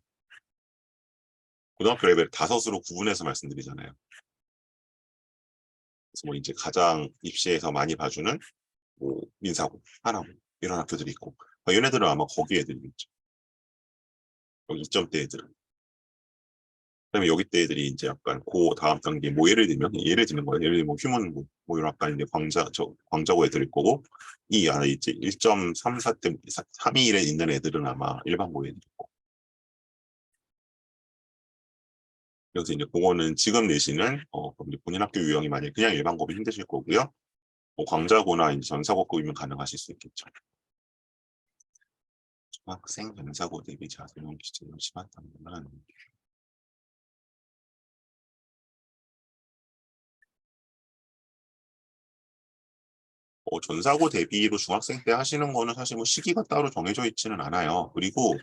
고등학교 레벨 5으로 구분해서 말씀드리잖아요. 그래서 뭐 이제 가장 입시에서 많이 봐주는 뭐 민사고, 하나고 이런 학교들이 있고, 얘네들은 아마 거기 애들이겠죠. 여기 2점대 애들은. 그다음에 여기 때 애들이 이제 약간 그 다음 단계 뭐 예를 들면 거예요. 예를 들면 뭐 휴문고 뭐 이런 약간 이제 광자고 애들일 거고, 이 안에 이제 1.34 때 321에 있는 애들은 아마 일반고 애들일 거고. 그래서 이제 그거는 지금 내시는 본인 학교 유형이 만약 그냥 일반고면 힘드실 거고요. 뭐 광자고나 이제 전사고급이면 가능하실 수 있겠죠. 중학생 전사고 대비 자세형 기준으로 심한다면 전사고 대비로 중학생 때 하시는 거는 사실 뭐 시기가 따로 정해져 있지는 않아요. 그리고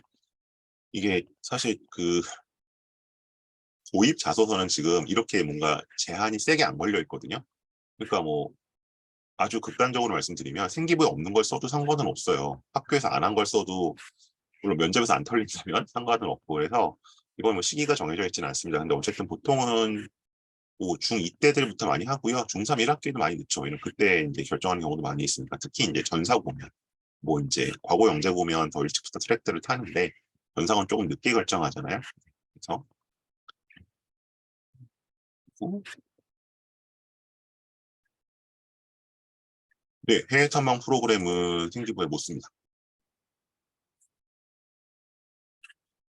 이게 사실 그 도입 자소서는 지금 이렇게 뭔가 제한이 세게 안 걸려 있거든요. 그러니까 뭐 아주 극단적으로 말씀드리면 생기부에 없는 걸 써도 상관은 없어요. 학교에서 안 한 걸 써도, 물론 면접에서 안 털린다면 상관은 없고, 그래서 이건 뭐 시기가 정해져 있지는 않습니다. 근데 어쨌든 보통은 뭐 중2 때들부터 많이 하고요. 중3 1학기도 많이 늦죠. 왜냐면 그때 이제 결정하는 경우도 많이 있으니까. 특히 이제 전사 보면 뭐 이제 과거 영재 보면 더 일찍부터 트랙들을 타는데, 전사는 조금 늦게 결정하잖아요. 그래서 네, 해외 탐방 프로그램은 생기부에 못 씁니다.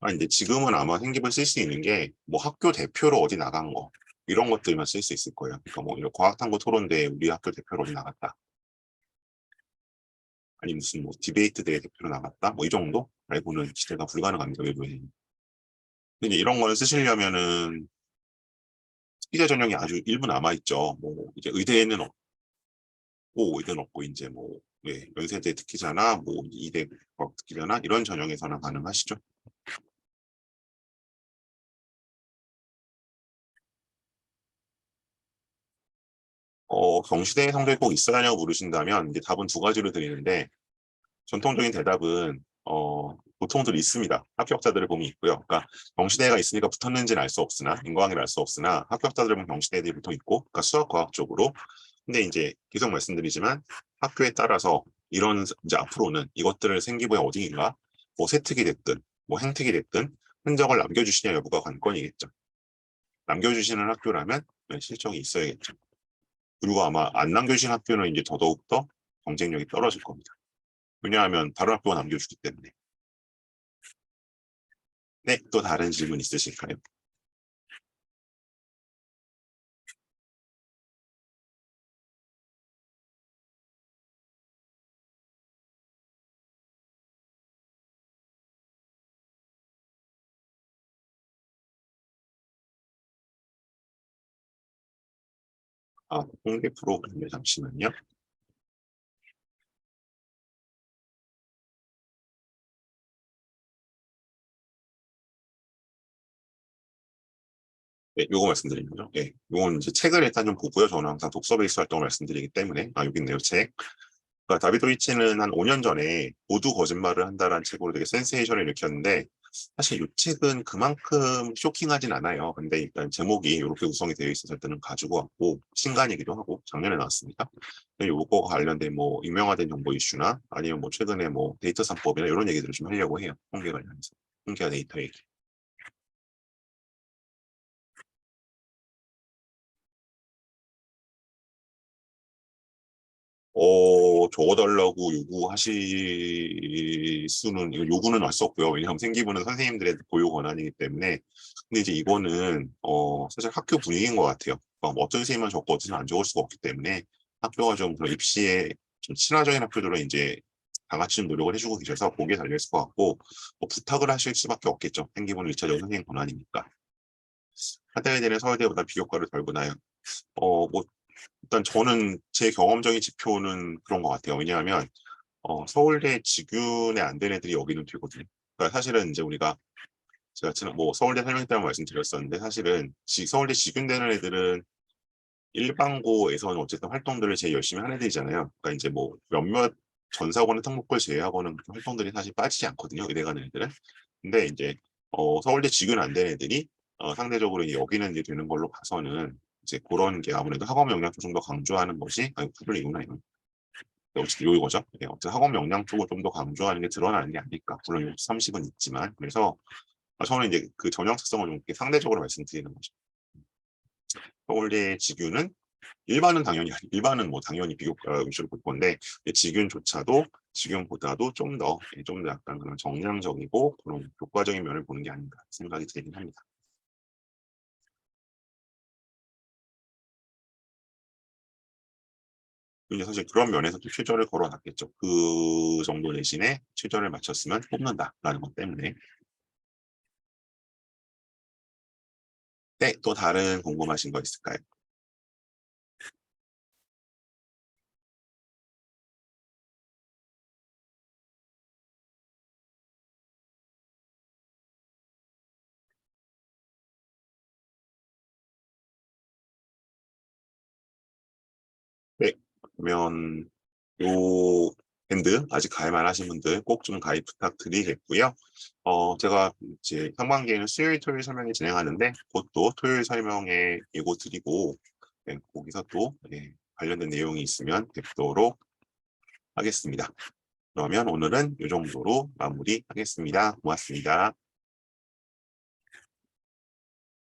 근데 지금은 아마 생기부에 쓸 수 있는 게 뭐 학교 대표로 어디 나간 거 이런 것들만 쓸 수 있을 거예요. 그러니까 뭐 이런 과학탐구 토론대에 우리 학교 대표로 어디 나갔다, 아니 무슨 뭐 디베이트 대회 대표로 나갔다, 뭐 이 정도 말고는 기대가 불가능합니다, 외부에. 근데 이런 거를 쓰시려면은 특기자 전형이 아주 일부 남아 있죠. 뭐 이제 의대에는 없고, 의대는 없고 이제 뭐 연세대 특기자나 뭐 이대 과학 특기자나 이런 전형에서는 가능하시죠. 경시대 성적이 꼭 있어야 하냐고 물으신다면 이제 답은 두 가지로 드리는데, 전통적인 대답은 보통들 있습니다. 합격자들을 보면 있고요. 그러니까 경시대가 있으니까 붙었는지는 알 수 없으나, 인과관계를 알 수 없으나 합격자들을 보면 경시대들이 보통 있고, 그러니까 수학 과학 쪽으로. 근데 이제 계속 말씀드리지만 학교에 따라서 이런 이제 앞으로는 이것들을 생기부에 어디인가 뭐 세특이 됐든 뭐 행특이 됐든 흔적을 남겨주시냐 여부가 관건이겠죠. 남겨주시는 학교라면 실적이 있어야겠죠. 그리고 아마 안 남겨주신 학교는 이제 더더욱 더 경쟁력이 떨어질 겁니다. 왜냐하면 다른 학교가 남겨주기 때문에. 네, 또 다른 질문 있으실까요? 공개 프로그램을 잠시만요. 네, 요거 말씀드린 거죠. 네, 요건 이제 책을 일단 좀 보고요. 저는 항상 독서 베이스 활동을 말씀드리기 때문에. 여기 있네요, 책. 그러니까 다비드 위치는 한 5년 전에 모두 거짓말을 한다라는 책으로 되게 센세이션을 일으켰는데, 사실 이 책은 그만큼 쇼킹하진 않아요. 근데 일단 제목이 이렇게 구성이 되어 있어서 일단은 가지고 왔고, 신간이기도 하고 작년에 나왔습니다. 요거 관련된 뭐 유명화된 정보 이슈나 아니면 뭐 최근에 뭐 데이터 3법이나 이런 얘기들을 좀 하려고 해요. 통계 관련해서. 통계와 데이터 얘기. 적어달라고 요구하실 수는, 이거 요구는 할 수 없고요. 왜냐하면 생기부는 선생님들의 고유 권한이기 때문에. 근데 이제 이거는, 사실 학교 분위기인 것 같아요. 뭐 어떤 선생님만 적고 어떤 선생님은 안 적을 수가 없기 때문에 학교가 좀 그런 입시에 좀 친화적인 학교들은 이제 다 같이 좀 노력을 해주고 계셔서 거기에 달려있을 것 같고, 뭐 부탁을 하실 수밖에 없겠죠. 생기부는 1차적인 선생님 권한이니까. 하드웨어는 서울대보다 비교과를 덜 보나요? 뭐 일단 저는 제 경험적인 지표는 그런 것 같아요. 왜냐하면 서울대 직윤에 안 된 애들이 여기는 되거든요. 그러니까 사실은 이제 우리가 제가 지금 뭐 서울대 설명 때만 말씀드렸었는데 사실은 서울대 직윤되는 애들은 일반고에서는 어쨌든 활동들을 제일 열심히 하는 애들이잖아요. 그러니까 이제 뭐 몇몇 전사고나 특목고를 제외하고는 그렇게 활동들이 사실 빠지지 않거든요. 의대 가는 애들은. 근데 이제 서울대 직윤 안 된 애들이 상대적으로 여기는 이제 되는 걸로 봐서는 이제 그런 게 아무래도 학업 역량 좀 더 강조하는 것이 구글이구나 이건. 어쨌든 이거죠. 네, 어쨌든 학업 역량 쪽을 좀 더 강조하는 게 드러나는 게 아닐까. 물론 30은 있지만 그래서 저는 이제 그 전형 특성을 좀 이렇게 상대적으로 말씀드리는 거죠. 서울대 직윤은 일반은 당연히 일반은 뭐 당연히 비교 위주로 볼 건데 직윤조차도 직윤보다도 좀 더 약간 그런 정량적이고 그런 교과적인 면을 보는 게 아닌가 생각이 들긴 합니다. 이제 사실 그런 면에서도 최저를 걸어놨겠죠. 그 정도 내신에 최저를 맞췄으면 뽑는다라는 것 때문에. 네, 또 다른 궁금하신 거 있을까요? 네, 그러면 요 밴드 아직 가입 안 하신 분들 꼭 좀 가입 부탁드리겠고요. 제가 이제 상반기에는 수요일, 토요일 설명회 진행하는데 그것도 토요일 설명회 예고 드리고 네, 거기서 또 관련된 내용이 있으면 뵙도록 하겠습니다. 그러면 오늘은 이 정도로 마무리하겠습니다. 고맙습니다.